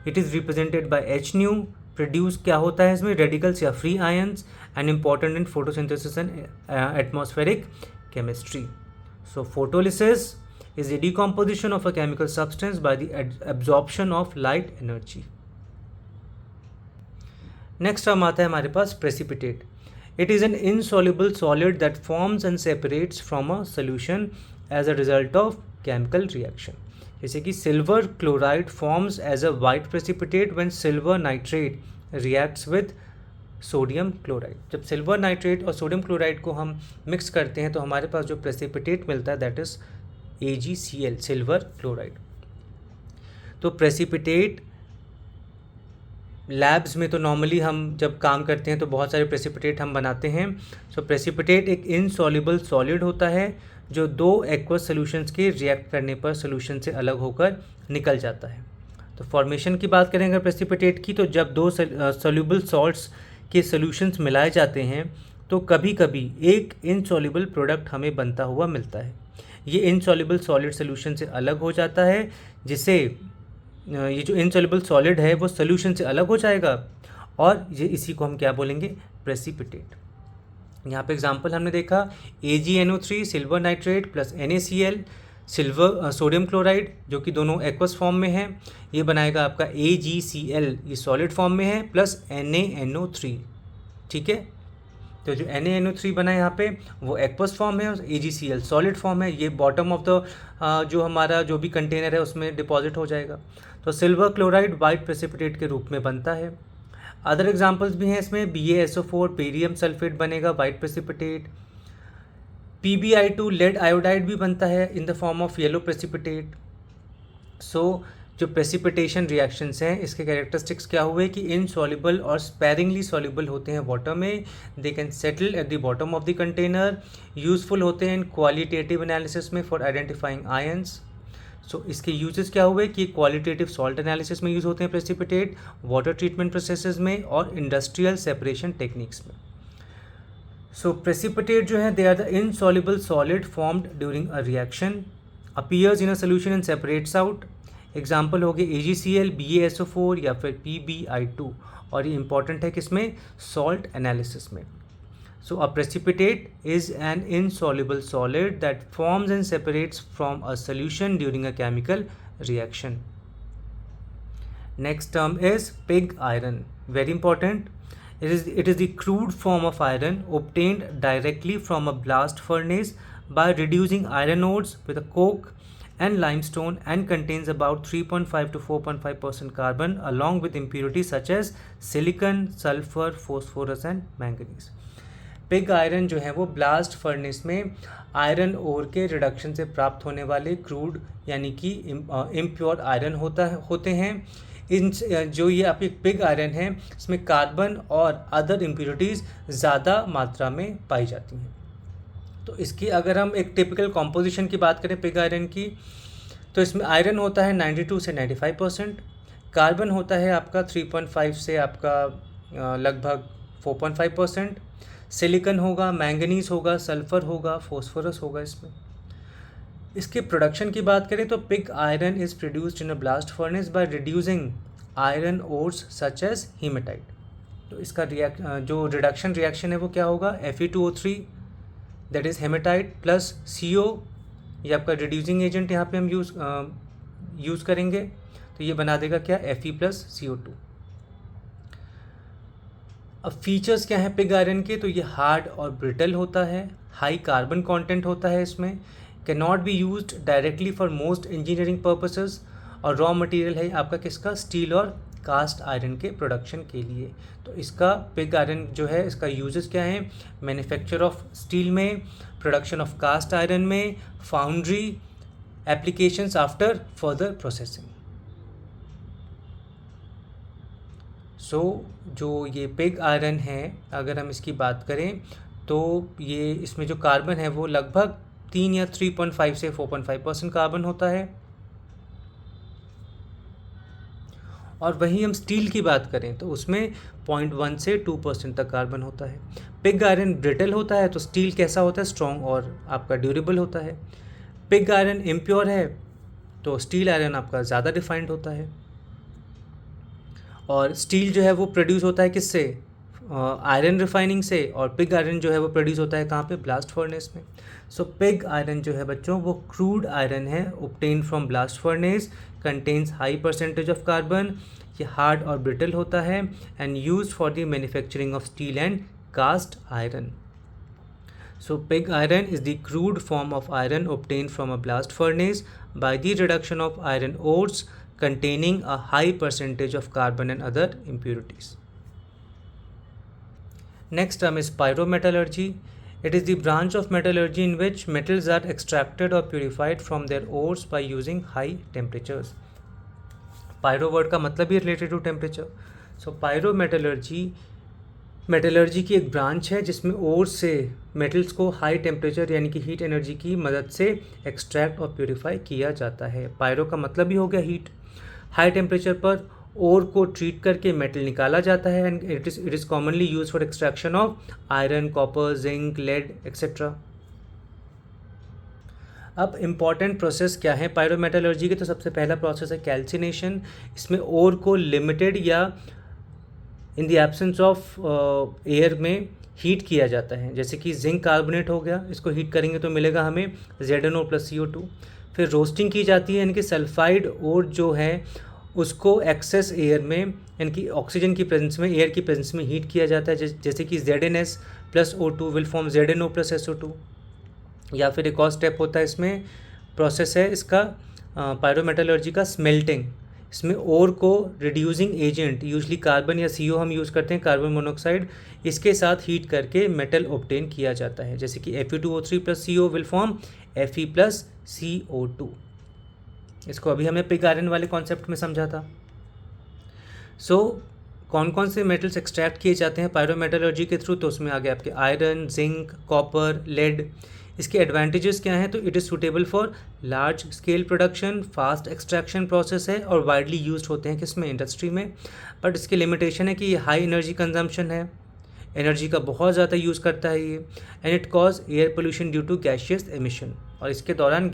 It is represented by H nu. Produce क्या होता है इसमें? रेडिकल्स या free ions, and important in photosynthesis and atmospheric chemistry. So photolysis is a decomposition of a chemical substance by the absorption of light energy. Next term आता है हमारे पास precipitate. It is an insoluble solid that forms and separates from a solution as a result of chemical reaction. जैसे कि silver chloride forms as a white precipitate when silver nitrate reacts with sodium chloride. जब silver nitrate और sodium chloride को हम mix करते हैं तो हमारे पास जो प्रेसिपिटेट मिलता है that is AgCl, silver chloride. तो प्रेसिपिटेट लैब्स में तो नॉर्मली हम जब काम करते हैं तो बहुत सारे प्रेसिपिटेट हम बनाते हैं। सो प्रेसिपिटेट एक इनसॉल्युबल सॉलिड होता है जो 2 एक्वस सॉल्यूशंस के रिएक्ट करने पर सॉल्यूशन से अलग होकर निकल जाता है। तो फॉर्मेशन की बात करें अगर प्रेसिपिटेट की, तो जब 2 सॉल्युबल सॉल्ट्स के सॉल्यूशंस मिलाए जाते हैं तो कभी कभी एक इनसॉल्युबल प्रोडक्ट हमें बनता हुआ मिलता है। ये इनसॉल्युबल सॉलिड सोल्यूशन से अलग हो जाता है, जिससे ये जो इनसॉल्युबल सॉलिड है वो सोल्यूशन से अलग हो जाएगा और ये इसी को हम क्या बोलेंगे? प्रेसिपिटेट। यहाँ पे एग्जांपल हमने देखा AgNO3 silver nitrate plus NaCl silver sodium chloride, जो कि दोनों एक्वस फॉर्म में है, ये बनाएगा आपका AgCl, ये सॉलिड फॉर्म में है, प्लस NaNO3। ठीक है, तो जो NaNO3 बना है यहाँ पे वो एक्वस फॉर्म है और AgCl सॉलिड फॉर्म है। ये बॉटम ऑफ द जो हमारा जो भी कंटेनर है उसमें डिपॉजिट हो जाएगा। तो सिल्वर क्लोराइड वाइट प्रेसिपिटेट के रूप में बनता है। अदर एग्जांपल्स भी हैं इसमें, BaSO4 बेरियम सल्फेट बनेगा white precipitate. PbI2 lead iodide भी बनता है in the form of yellow precipitate. So जो प्रेसिपिटेशन रिएक्शंस हैं इसके कैरेक्टरिस्टिक्स क्या हुए कि इनसॉल्युबल और स्पेरिंगली सॉल्युबल होते हैं वाटर में, they can settle at the bottom of the container, useful होते हैं इन क्वालिटेटिव एनालिसिस में फॉर आइडेंटिफाइंग आयंस। सो इसके यूजेस क्या हुए कि क्वालिटेटिव सॉल्ट एनालिसिस में यूज़ होते हैं प्रेसिपिटेट, वाटर ट्रीटमेंट प्रोसेसेस में और इंडस्ट्रियल सेपरेशन टेक्निक्स में। सो प्रेसिपिटेट जो है they are the insoluble solid formed during a reaction, appears in a solution and separates out. Example हो गए AgCl, BaSO4 या फिर PbI2, और ये इंपॉर्टेंट है किसमें? सॉल्ट एनालिसिस में। So a precipitate is an insoluble solid that forms and separates from a solution during a chemical reaction. Next term is pig iron, very important. It is the crude form of iron obtained directly from a blast furnace by reducing iron ores with a coke and limestone and contains about 3.5 to 4.5% carbon along with impurities such as silicon, sulfur, phosphorus and manganese. Pig iron जो है वो blast furnace में iron ore के reduction से प्राप्त होने वाले crude यानी कि इम्प्योर आयरन होते हैं। इन जो ये आपकी पिग आयरन है इसमें कार्बन और अदर इम्प्योरिटीज़ ज़्यादा मात्रा में पाई जाती हैं। तो इसकी अगर हम एक टिपिकल कॉम्पोजिशन की बात करें पिग आयरन की, तो इसमें आयरन होता है 92 से 95%, कार्बन होता है आपका 3.5 से आपका लगभग 4.5%, सिलिकॉन होगा, मैंगनीज होगा, सल्फर होगा, फॉस्फोरस होगा इसमें। इसके प्रोडक्शन की बात करें तो pig iron is produced in a blast furnace by reducing iron ores such as haematite. तो इसका जो रिडक्शन रिएक्शन है वो क्या होगा, Fe2O3 that is hematite plus CO, ये आपका रिड्यूसिंग एजेंट यहाँ पे हम यूज़ करेंगे, तो ये बना देगा क्या, Fe प्लस CO2। अब फीचर्स क्या हैं पिग आयरन के, तो ये हार्ड और ब्रिटल होता है, हाई कार्बन कंटेंट होता है इसमें, can not be used directly for most engineering purposes, और रॉ मटेरियल है आपका किसका, स्टील और कास्ट आयरन के प्रोडक्शन के लिए। तो इसका पिग आयरन जो है इसका यूजेस क्या है, मैन्युफैक्चर ऑफ स्टील में, प्रोडक्शन ऑफ कास्ट आयरन में, foundry applications after further processing. So जो ये पिग आयरन है अगर हम इसकी बात करें तो ये इसमें जो कार्बन है वो लगभग 3 या 3.5 से 4.5% कार्बन होता है। और वहीं हम स्टील की बात करें तो उसमें 0.1 से 2% तक कार्बन होता है। पिग आयरन ब्रिटल होता है तो स्टील कैसा होता है, स्ट्रॉन्ग और आपका ड्यूरेबल होता है। पिग आयरन इम्प्योर है तो स्टील आयरन आपका ज़्यादा रिफाइंड होता है। और स्टील जो है वो प्रोड्यूस होता है किससे, आयरन रिफाइनिंग से, और पिग आयरन जो है वो प्रोड्यूस होता है कहाँ पे, ब्लास्ट फर्नेस में। सो पिग आयरन जो है बच्चों वो क्रूड आयरन है obtained from blast furnace, contains high percentage of carbon, ये हार्ड और ब्रिटल होता है and used for the manufacturing of steel and cast iron. So pig iron is the crude form of iron obtained from a blast furnace by the reduction of iron ores containing a high percentage of carbon and other impurities. Next term is pyrometallurgy. It is the branch of metallurgy in which metals are extracted or purified from their ores by using high temperatures. Pyro word का मतलब ही related to temperature. So pyrometallurgy metallurgy की एक branch है जिसमें ओर से metals को high temperature यानी कि हीट एनर्जी की मदद से एक्सट्रैक्ट और प्योरीफाई किया जाता है। पायरो का मतलब ही हो गया हीट। हाई टेम्परेचर पर ओर को ट्रीट करके मेटल निकाला जाता है and it is commonly use for extraction of iron, copper, zinc, lead etcetera. अब इम्पॉर्टेंट प्रोसेस क्या है पायरोमेटलर्जी के, तो सबसे पहला प्रोसेस है कैल्सिनेशन। इसमें ओर को लिमिटेड या in the absence of air में हीट किया जाता है, जैसे कि जिंक कार्बोनेट हो गया, इसको हीट करेंगे तो मिलेगा हमें ZnO प्लस CO2। फिर रोस्टिंग की जाती है यानी कि सल्फाइड ओर जो है उसको एक्सेस एयर में यानी कि ऑक्सीजन की प्रेजेंस में, एयर की प्रेजेंस में हीट किया जाता है, जैसे कि ZnS plus O2 will form ZnO plus SO2। या फिर एक और स्टेप होता है इसमें, प्रोसेस है इसका पायरोमेटलर्जी का, स्मेल्टिंग। इसमें ओर को रिड्यूसिंग एजेंट यूजली कार्बन या CO हम यूज़ करते हैं, कार्बन मोनोऑक्साइड, इसके साथ हीट करके मेटल ऑब्टेन किया जाता है, जैसे कि Fe2O3 plus CO will form Fe plus CO2। इसको अभी हमने पिग आयरन वाले कॉन्सेप्ट में समझा था। सो कौन कौन से मेटल्स एक्सट्रैक्ट किए जाते हैं पायरोमेटलर्जी के थ्रू, तो उसमें आ गया आपके आयरन, जिंक, कॉपर, लेड। इसके एडवांटेजेस क्या हैं, तो it is suitable for large scale production, fast extraction process है और वाइडली यूज्ड होते हैं किसमें, इंडस्ट्री में। बट इसके लिमिटेशन है कि ये हाई एनर्जी कंजम्पशन है, एनर्जी का बहुत ज़्यादा यूज़ करता है ये, and it cause air pollution due to gaseous emission, और इसके दौरान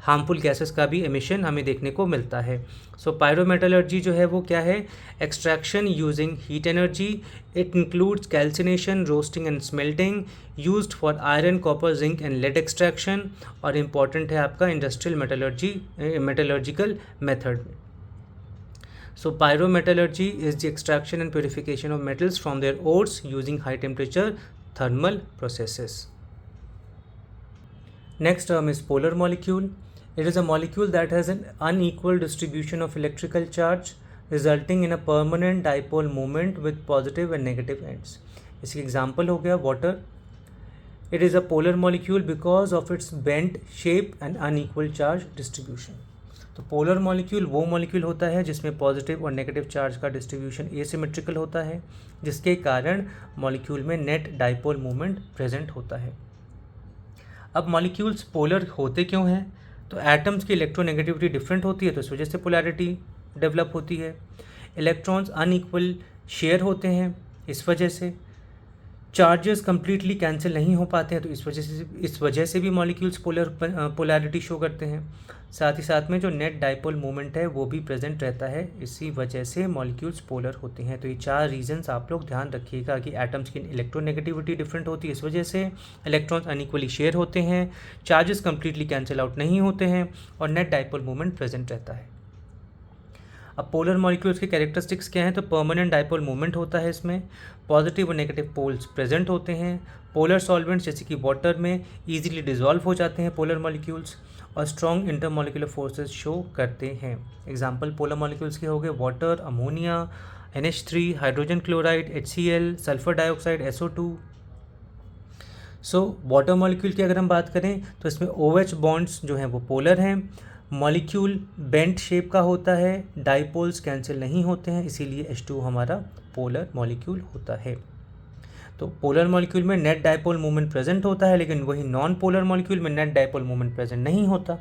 हार्मफुल गैसेस का भी एमिशन हमें देखने को मिलता है। सो पायरोमेटलर्जी जो है वो क्या है, extraction using heat energy, it includes calcination, roasting and smelting, used for iron, copper, zinc and lead extraction, और इम्पॉर्टेंट है आपका इंडस्ट्रियल मेटलर्जिकल मेथड में। So pyrometallurgy is the extraction and purification of metals from their ores using high temperature thermal processes. Next term is polar molecule. It is a molecule that has an unequal distribution of electrical charge resulting in a permanent dipole moment with positive and negative ends. इसकी example हो गया water. It is a polar molecule because of its bent shape and unequal charge distribution. तो polar molecule वो molecule होता है जिसमें positive और negative charge का डिस्ट्रीब्यूशन एसिमेट्रिकल होता है, जिसके कारण मॉलिक्यूल में नेट डाइपोल मोमेंट प्रेजेंट होता है। अब मॉलिक्यूल्स पोलर होते क्यों हैं? तो एटम्स की इलेक्ट्रोनेगेटिविटी डिफरेंट होती है, तो इस वजह से पोलैरिटी डेवलप होती है। इलेक्ट्रॉन्स अनइक्वल शेयर होते हैं, इस वजह से चार्जेस कंप्लीटली कैंसिल नहीं हो पाते हैं, तो इस वजह से भी मॉलिक्यूल्स पोलैरिटी शो करते हैं। साथ ही साथ में जो नेट डाइपोल मोमेंट है वो भी प्रेजेंट रहता है, इसी वजह से मॉलिक्यूल्स पोलर होते हैं। तो ये 4 रीजंस आप लोग ध्यान रखिएगा कि एटम्स की इलेक्ट्रोनेगेटिविटी डिफरेंट होती है, इस वजह से इलेक्ट्रॉन्स अनइक्वली शेयर होते हैं, चार्जेस कंप्लीटली कैंसिल आउट नहीं होते हैं और नेट डाइपोल मोमेंट प्रेजेंट रहता है। अब पोलर मॉलिक्यूल्स के कैरेक्टरिस्टिक्स क्या हैं? तो परमानेंट डाइपोल मोमेंट होता है, इसमें पॉजिटिव और नेगेटिव पोल्स प्रेजेंट होते हैं, पोलर सॉल्वेंट्स जैसे कि वाटर में ईजिली डिजॉल्व हो जाते हैं पोलर मॉलिक्यूल्स, और स्ट्रॉन्ग इंटरमॉलिक्यूलर फोर्सेस शो करते हैं। एग्जाम्पल पोलर मॉलिक्यूल्स के हो गए water, ammonia, NH3, hydrogen chloride, HCl, sulphur dioxide, SO2। Water molecule की अगर हम बात करें तो इसमें OH बॉन्ड्स जो हैं वो पोलर हैं, मॉलिक्यूल बेंट शेप का होता है, डाइपोल्स कैंसिल नहीं होते हैं, इसीलिए H2 हमारा पोलर मॉलिक्यूल होता है। तो पोलर मॉलिक्यूल में नेट डाइपोल मोमेंट प्रेजेंट होता है, लेकिन वही नॉन पोलर मॉलिक्यूल में नेट डाइपोल मोमेंट प्रेजेंट नहीं होता।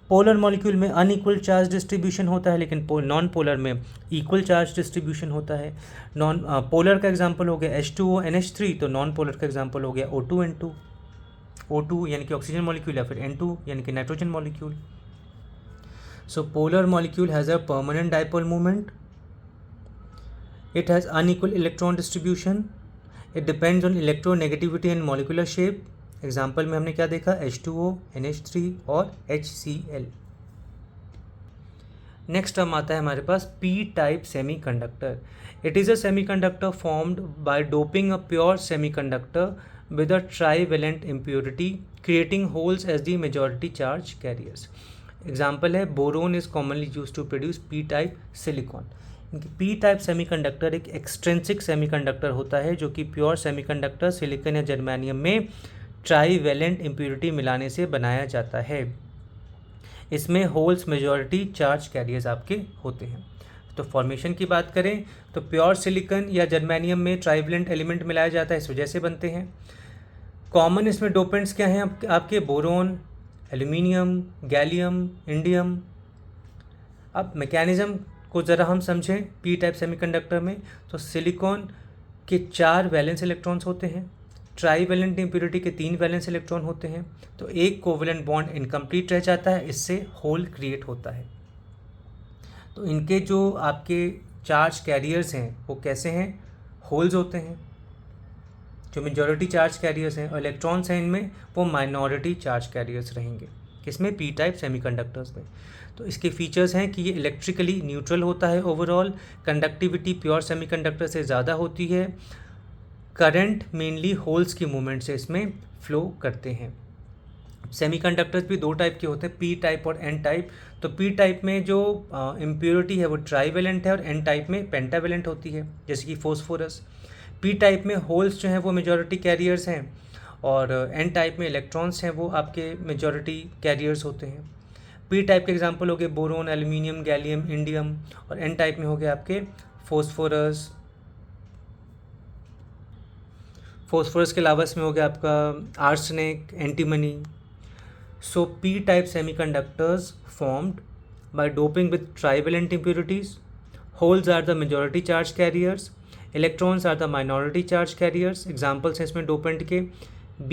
पोलर मॉलिक्यूल में अनइक्वल चार्ज डिस्ट्रीब्यूशन होता है, लेकिन नॉन पोलर में इक्वल चार्ज डिस्ट्रीब्यूशन होता है। नॉन पोलर का एग्जांपल हो गया H2O NH3, तो नॉन पोलर का एग्जांपल हो गया O2 N2, O2 यानी कि ऑक्सीजन मॉलिक्यूल या फिर N2 यानी कि nitrogen molecule. So polar molecule has a permanent dipole moment. It has unequal electron distribution. It depends on electronegativity and molecular shape. Example में हमने क्या देखा? H2O, NH3 और HCl. नेक्स्ट टर्म आता है हमारे पास P type semiconductor. It is a semiconductor formed by doping a pure semiconductor with a trivalent impurity, creating holes as the majority charge carriers. Example है boron is commonly use to produce p type silicon. P type semiconductor एक extrinsic semiconductor होता है जो कि pure semiconductor silicon या germanium में trivalent impurity मिलाने से बनाया जाता है। इसमें होल्स मेजॉरिटी चार्ज कैरियर्स आपके होते हैं। तो फॉर्मेशन की बात करें तो प्योर सिलिकॉन या जर्मेनियम में ट्राईवेलेंट एलिमेंट मिलाया जाता है, इस वजह से बनते हैं। कॉमन इसमें डोपेंट्स क्या हैं आपके? Boron, aluminium, gallium, indium. अब मैकेनिज़्म को ज़रा हम समझें पी टाइप सेमीकंडक्टर में, तो सिलिकॉन के 4 वैलेंस इलेक्ट्रॉन्स होते हैं, ट्राईवेलेंट इम्प्योरिटी के 3 वैलेंस इलेक्ट्रॉन होते हैं, तो एक कोवेलेंट बॉन्ड इनकम्प्लीट रह जाता है, इससे होल क्रिएट होता है। तो इनके जो आपके चार्ज कैरियर्स हैं वो कैसे हैं? होल्स होते हैं जो मेजॉरिटी चार्ज कैरियर्स हैं, और इलेक्ट्रॉन्स हैं इनमें वो माइनॉरिटी चार्ज कैरियर्स रहेंगे। किसमें? पी टाइप सेमीकंडक्टर्स में। तो इसके फीचर्स हैं कि ये इलेक्ट्रिकली न्यूट्रल होता है, ओवरऑल कंडक्टिविटी प्योर सेमीकंडक्टर से ज़्यादा होती है, करंट मेनली होल्स की मूवमेंट से इसमें फ्लो करते हैं। सेमीकंडक्टर्स भी 2 टाइप के होते हैं, पी टाइप और एन टाइप। तो पी टाइप में जो इम्प्योरिटी है वो ट्राईवेलेंट है और एन टाइप में पेंटावेलेंट होती है, जैसे कि फोस्फोरस। पी टाइप में होल्स जो हैं वो मेजॉरिटी कैरियर्स हैं, और एन टाइप में इलेक्ट्रॉन्स हैं वो आपके मेजॉरिटी कैरियर्स होते हैं। पी टाइप के एग्जांपल हो गए बोरोन, एल्यूमिनियम, गैलियम, इंडियम, और एन टाइप में हो गए आपके फोस्फोरस। फोस्फोरस के अलावा इसमें हो गया आपका arsenic, antimony. So P type semiconductors formed by doping with trivalent impurities. Holes are the majority charge carriers. Electrons are the minority charge carriers. Examples हैं इसमें डोपेंट के B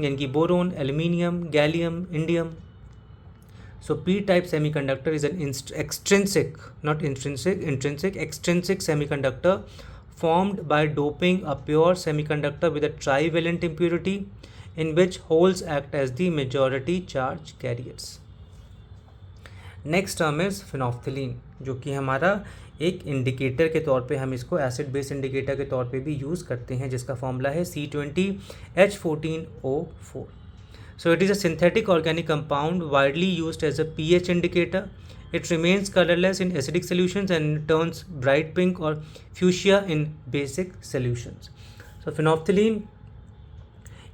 यानी कि boron, aluminium, gallium, indium. So p-type semiconductor is an extrinsic, not intrinsic, intrinsic, extrinsic semiconductor formed by doping a pure semiconductor with a trivalent impurity in which holes act as the majority charge carriers. Next term is phenolphthalein, जो कि हमारा एक indicator के तौर पे हम इसको acid base indicator के तौर पे भी यूज़ करते हैं, जिसका फॉर्मूला है C20H14O4. So it is a synthetic organic compound widely used as a pH indicator. It remains colourless in acidic solutions and turns bright pink और fuchsia in basic solutions. So phenolphthalein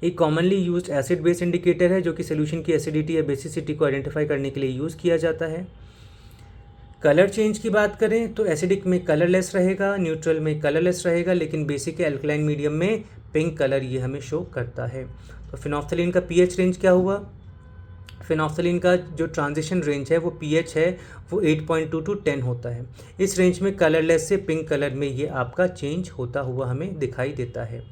एक commonly used acid base indicator है जो कि solution की acidity या basicity को identify करने के लिए यूज़ किया जाता है. कलर चेंज की बात करें तो एसिडिक में कलरलेस रहेगा, न्यूट्रल में कलरलेस रहेगा, लेकिन बेसिक एल्कलाइन मीडियम में पिंक कलर ये हमें शो करता है। तो फिनोल्फ्थलीन का पीएच रेंज क्या हुआ? फिनोल्फ्थलीन का जो ट्रांजिशन रेंज है वो पीएच है वो 8.2 टू 10 होता है। इस रेंज में कलरलेस से पिंक कलर में ये आपका चेंज होता हुआ हमें दिखाई देता है।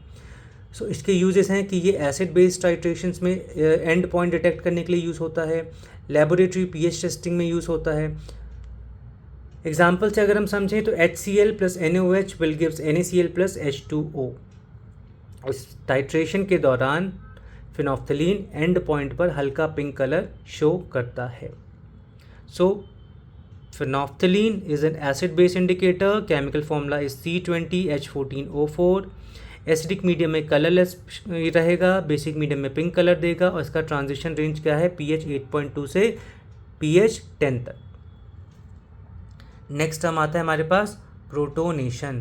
सो इसके यूजेस हैं कि ये एसिड बेस्ड टाइट्रेशंस में एंड पॉइंट डिटेक्ट करने के लिए यूज़ होता है, लेबोरेटरी पीएच टेस्टिंग में यूज़ होता है। एग्जाम्पल से अगर हम समझें तो HCl plus NaOH will gives NaCl plus H2O। इस टाइट्रेशन के दौरान फिनोल्फ्थलीन एंड पॉइंट पर हल्का पिंक कलर शो करता है। So phenolphthalein is an acid base indicator, chemical formula is C20H14O4। Acidic medium में कलरलेस रहेगा, बेसिक मीडियम में पिंक कलर देगा, और इसका ट्रांजिशन रेंज क्या है? pH 8.2 से pH 10 तक। नेक्स्ट हम आता है हमारे पास प्रोटोनेशन।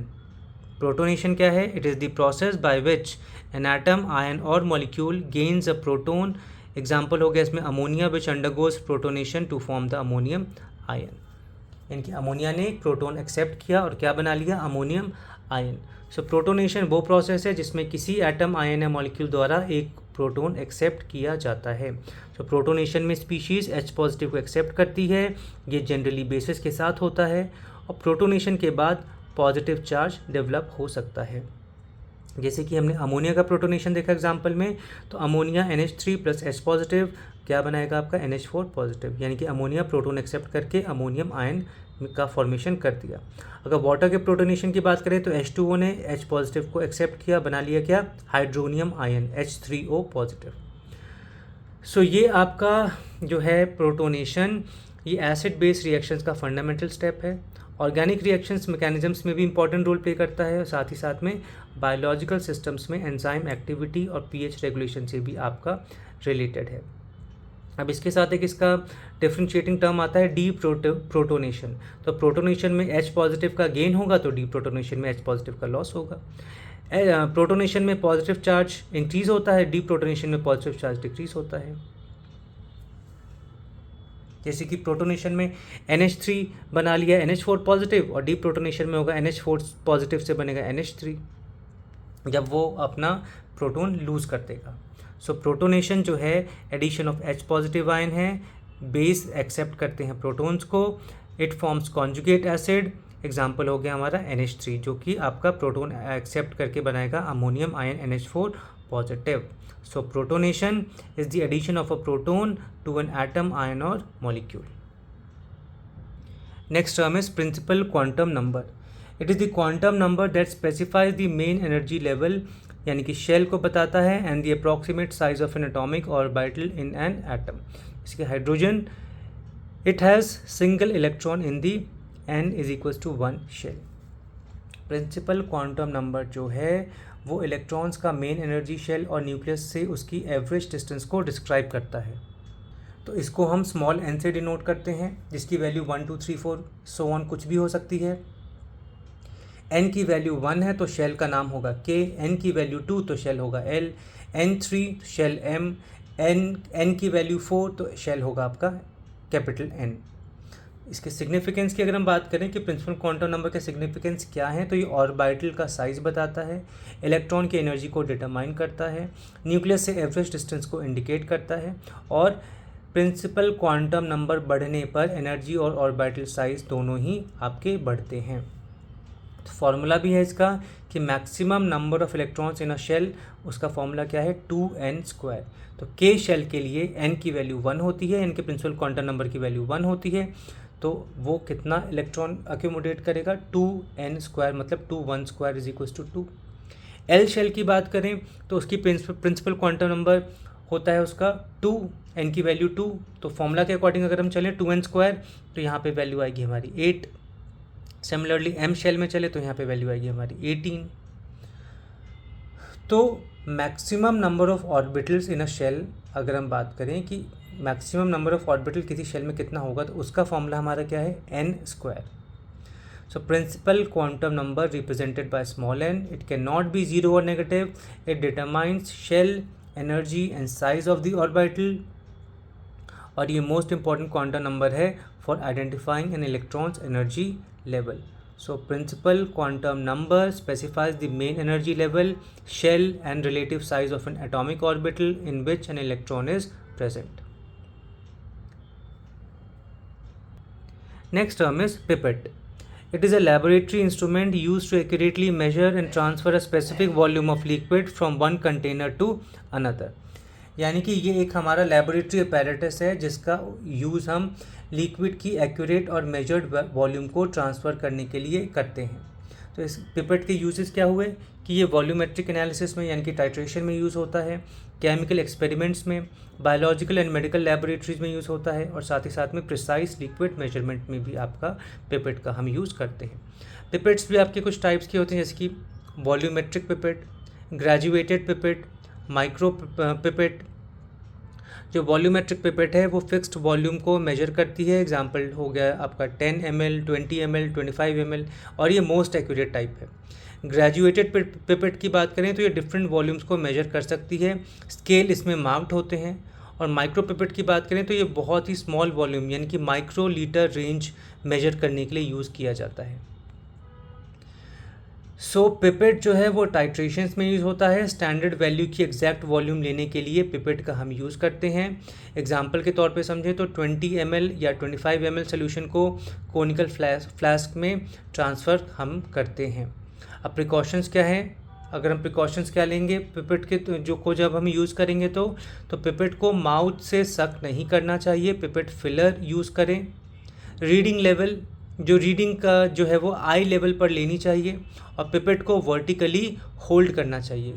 प्रोटोनेशन क्या है? It is the process by which an atom, ion और molecule gains a proton. Example हो गया इसमें ammonia which undergoes protonation to form the ammonium ion. यानी कि अमोनिया ने एक प्रोटोन एक्सेप्ट किया और क्या बना लिया? Ammonium ion. सो प्रोटोनेशन वो प्रोसेस है जिसमें किसी एटम, आयन या मॉलिक्यूल द्वारा एक प्रोटोन एक्सेप्ट किया जाता है। तो प्रोटोनेशन में स्पीशीज़ H पॉजिटिव को एक्सेप्ट करती है, ये जनरली बेसिस के साथ होता है, और प्रोटोनेशन के बाद पॉजिटिव चार्ज डेवलप हो सकता है। जैसे कि हमने अमोनिया का प्रोटोनेशन देखा एग्जाम्पल में, तो ammonia NH3 plus H positive क्या बनाएगा आपका? NH4 पॉजिटिव, यानी कि अमोनिया प्रोटोन एक्सेप्ट करके अमोनियम आयन का फॉर्मेशन कर दिया। अगर वाटर के प्रोटोनेशन की बात करें तो H2O ने H पॉजिटिव को एक्सेप्ट किया, बना लिया क्या? Hydronium ion H3O positive. सो ये आपका जो है प्रोटोनेशन, ये एसिड बेस रिएक्शंस का फंडामेंटल स्टेप है। ऑर्गेनिक रिएक्शंस मैकेनिज्म्स में भी इंपॉर्टेंट रोल प्ले करता है, और साथ ही साथ में बायोलॉजिकल सिस्टम्स में एंजाइम एक्टिविटी और पीएच रेगुलेशन से भी आपका रिलेटेड है। अब इसके साथ एक इसका डिफ्रेंशिएटिंग टर्म आता है डी प्रोटोनेशन। तो प्रोटोनेशन में H पॉजिटिव का गेन होगा तो डी प्रोटोनेशन में H पॉजिटिव का लॉस होगा। प्रोटोनेशन में पॉजिटिव चार्ज इंक्रीज होता है, डी प्रोटोनेशन में पॉजिटिव चार्ज डिक्रीज होता है। जैसे कि प्रोटोनेशन में NH3 बना लिया NH4 पॉजिटिव, और डी प्रोटोनेशन में होगा NH4 पॉजिटिव से बनेगा NH3 जब वो अपना प्रोटोन लूज कर देगा। सो प्रोटोनेशन जो है addition of H positive ion है, बेस एक्सेप्ट करते हैं प्रोटोन्स को, it forms conjugate acid. Example हो गया हमारा NH3 जो कि आपका प्रोटोन एक्सेप्ट करके बनाएगा ammonium ion NH4 positive. So protonation is the addition of a proton to an atom, ion or molecule. Next term is principal quantum number. It is the quantum number that specifies the main energy level, यानी कि shell को बताता है, and the approximate size of an atomic orbital in an atom. इसके hydrogen, it has single electron in the n is equals to 1 shell. Principal quantum number जो है वो electrons का मेन एनर्जी शेल और nucleus से उसकी average distance को describe करता है। तो इसको हम स्मॉल n से डिनोट करते हैं, जिसकी वैल्यू 1 2 3 4 सो ऑन कुछ भी हो सकती है। n की वैल्यू 1 है तो शेल का नाम होगा K, n की वैल्यू 2 तो शेल होगा L, n3 shell M, n की वैल्यू 4 तो शेल होगा आपका कैपिटल N। इसके सिग्निफिकेंस की अगर हम बात करें कि प्रिंसिपल क्वांटम नंबर के सिग्निफिकेंस क्या है, तो ये ऑर्बिटल का साइज़ बताता है, इलेक्ट्रॉन की एनर्जी को डिटरमाइन करता है, न्यूक्लियस से एवरेज डिस्टेंस को इंडिकेट करता है, और प्रिंसिपल क्वांटम नंबर बढ़ने पर एनर्जी और ऑर्बिटल साइज़ दोनों ही आपके बढ़ते हैं। तो फार्मूला भी है इसका कि maximum number of electrons in a shell, उसका फार्मूला क्या है? 2n²। तो K शेल के लिए n की वैल्यू 1 होती है, n के प्रिंसिपल क्वांटम नंबर की वैल्यू 1 होती है, तो वो कितना इलेक्ट्रॉन अक्यूमुलेट करेगा? 2n², मतलब 2 1² is equals to 2। L shell की बात करें तो उसकी प्रिंसिपल क्वांटम नंबर होता है उसका 2, n की वैल्यू 2, तो फॉर्मूला के अकॉर्डिंग अगर हम चलें 2n² तो यहाँ पे वैल्यू आएगी हमारी 8। सिमिलरली M शेल में चले तो यहाँ पे वैल्यू आएगी हमारी 18। तो maximum number of orbitals in a shell, अगर हम बात करें कि मैक्सिमम नंबर ऑफ ऑर्बिटल किसी शेल में कितना होगा, तो उसका फॉर्मूला हमारा क्या है? n²। So principal quantum number represented by small n, it can not be zero और negative, it determines shell energy and size of the orbital, और ये मोस्ट इंपॉर्टेंट क्वांटम नंबर है for identifying an electron's energy level. So principal quantum number specifies the main energy level, shell and relative size of an atomic orbital in which an electron is present. Next term is pipette. It is a laboratory instrument used to accurately measure and transfer a specific volume of liquid from one container to another. यानी कि ये एक हमारा laboratory apparatus है जिसका use हम liquid की accurate और मेजर्ड वॉल्यूम को ट्रांसफ़र करने के लिए करते हैं. तो इस पिपेट के यूजेस क्या हुए कि ये वॉल्यूमेट्रिक एनालिसिस में यानी कि टाइट्रेशन में यूज़ होता है, केमिकल एक्सपेरिमेंट्स में, बायोलॉजिकल एंड मेडिकल लेबोरेटरीज में यूज़ होता है और साथ ही साथ में प्रिसाइज लिक्विड मेजरमेंट में भी आपका पिपेट का हम यूज़ करते हैं. पिपेट्स भी आपके कुछ टाइप्स के होते हैं जैसे कि volumetric pipette, graduated pipette, micro pipette. जो वॉल्यूमेट्रिक पिपेट है वो फिक्स्ड वॉल्यूम को मेजर करती है. एग्जांपल हो गया आपका 10 ml, 20 ml, 25 ml और ये मोस्ट एक्यूरेट टाइप है. ग्रेजुएटेड पिपेट की बात करें तो ये डिफरेंट वॉल्यूम्स को मेजर कर सकती है. स्केल इसमें मार्क्ड होते हैं. और माइक्रो पिपेट की बात करें तो ये बहुत ही स्मॉल वॉल्यूम यानी कि माइक्रो लीटर रेंज मेजर करने के लिए यूज़ किया जाता है. सो पिपेट जो है वो टाइट्रेशंस में यूज़ होता है. स्टैंडर्ड वैल्यू की एग्जैक्ट वॉल्यूम लेने के लिए पिपेट का हम यूज़ करते हैं. एग्जांपल के तौर पे समझें तो 20 ml या 25 ml सोल्यूशन को कोनिकल फ्लास्क में ट्रांसफ़र हम करते हैं. अब प्रिकॉशंस क्या है? अगर हम प्रिकॉशंस क्या लेंगे पिपेट के जो को जब हम यूज़ करेंगे तो पिपेट को माउथ से सक नहीं करना चाहिए. पिपेट फिलर यूज़ करें. रीडिंग लेवल जो रीडिंग का जो है वो आई लेवल पर लेनी चाहिए और पिपेट को वर्टिकली होल्ड करना चाहिए.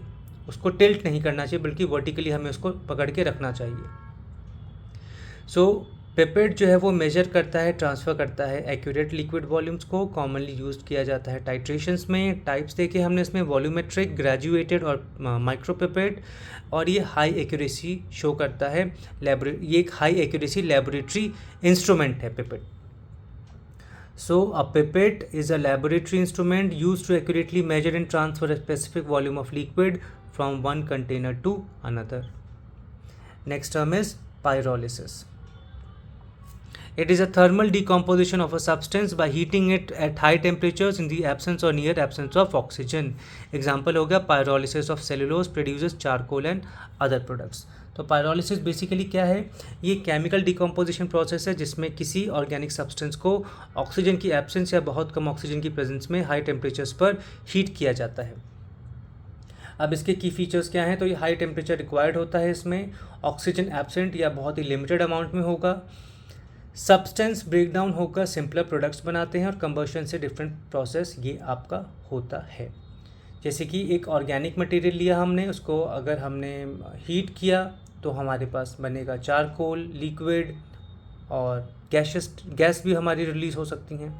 उसको टिल्ट नहीं करना चाहिए बल्कि वर्टिकली हमें उसको पकड़ के रखना चाहिए. सो पिपेट जो है वो मेजर करता है, ट्रांसफ़र करता है एक्यूरेट लिक्विड वॉल्यूम्स को. कॉमनली यूज्ड किया जाता है टाइट्रेशंस में. टाइप्स देखे हमने इसमें वॉल्यूमेट्रिक, ग्रेजुएटेड और माइक्रो पिपेट. और ये हाई एक्यूरेसी शो करता है. ये एक हाई एक्यूरेसी लेबोरेटरी इंस्ट्रूमेंट है pipette. So a pipette is a laboratory instrument used to accurately measure and transfer a specific volume of liquid from one container to another. Next term is pyrolysis. It is a thermal decomposition of a substance by heating it at high temperatures in the absence or near absence of oxygen. Example हो गया pyrolysis of cellulose produces charcoal and other products. तो pyrolysis basically क्या है? ये chemical decomposition process है जिसमें किसी organic substance को ऑक्सीजन की एब्सेंस या बहुत कम ऑक्सीजन की प्रेजेंस में हाई टेम्परेचर्स पर हीट किया जाता है. अब इसके की फीचर्स क्या हैं? तो ये हाई टेम्परेचर रिक्वायर्ड होता है. इसमें ऑक्सीजन एब्सेंट या बहुत ही लिमिटेड अमाउंट में होगा. सब्सटेंस ब्रेक डाउन होकर सिंपलर प्रोडक्ट्स बनाते हैं और कंबशन से डिफरेंट प्रोसेस ये आपका होता है. जैसे कि एक ऑर्गेनिक मटेरियल लिया हमने, उसको अगर हमने हीट किया तो हमारे पास बनेगा चारकोल लिक्विड और गैस भी हमारी रिलीज़ हो सकती हैं.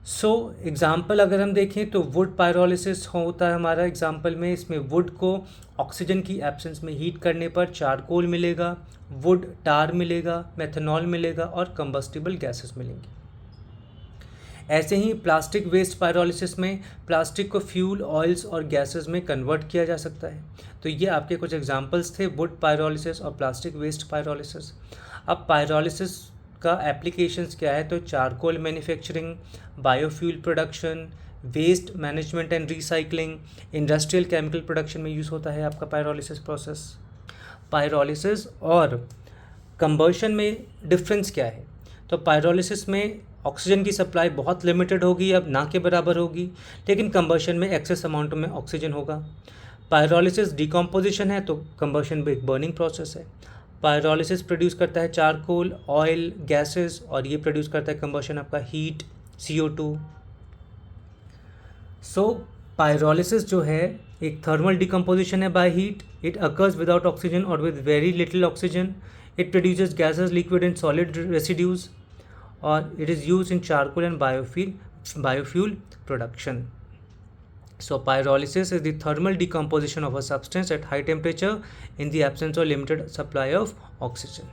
सो एग्ज़ाम्पल अगर हम देखें तो वुड पायरोलिसिस होता है हमारा एग्ज़ाम्पल में. इसमें वुड को ऑक्सीजन की एब्सेंस में हीट करने पर चारकोल मिलेगा, वुड टार मिलेगा, मेथनॉल मिलेगा और कंबस्टिबल गैसेस मिलेंगी. ऐसे ही प्लास्टिक वेस्ट पायरोलिसिस में प्लास्टिक को फ्यूल, ऑयल्स और गैसेस में कन्वर्ट किया जा सकता है. तो ये आपके कुछ एग्जांपल्स थे, वुड पायरोलिसिस और प्लास्टिक वेस्ट पायरोलिसिस. अब पायरोलिसिस का एप्लीकेशंस क्या है? तो charcoal manufacturing, biofuel production, waste management and recycling, industrial chemical production में यूज़ होता है आपका पायरोलिसिस प्रोसेस. पायरोलिसिस और कंबशन में डिफरेंस क्या है? तो पायरोलिसिस में ऑक्सीजन की सप्लाई बहुत लिमिटेड होगी, अब ना के बराबर होगी, लेकिन कंबशन में एक्सेस अमाउंट में ऑक्सीजन होगा. पायरोलिसिस डिकम्पोजिशन है तो कंबशन भी एक बर्निंग प्रोसेस है. पायरोलिसिस प्रोड्यूस करता है चारकोल, ऑयल, गैसेस और ये प्रोड्यूस करता है कंबशन आपका हीट, CO2. सो पायरोलिसिस जो है एक थर्मल डिकम्पोजिशन है by heat. It occurs without oxygen और with very little oxygen. It produces gases, liquid and solid residues और it is used in charcoal and biofuel production. So pyrolysis is the thermal decomposition of a substance at high temperature in the absence or limited supply of oxygen.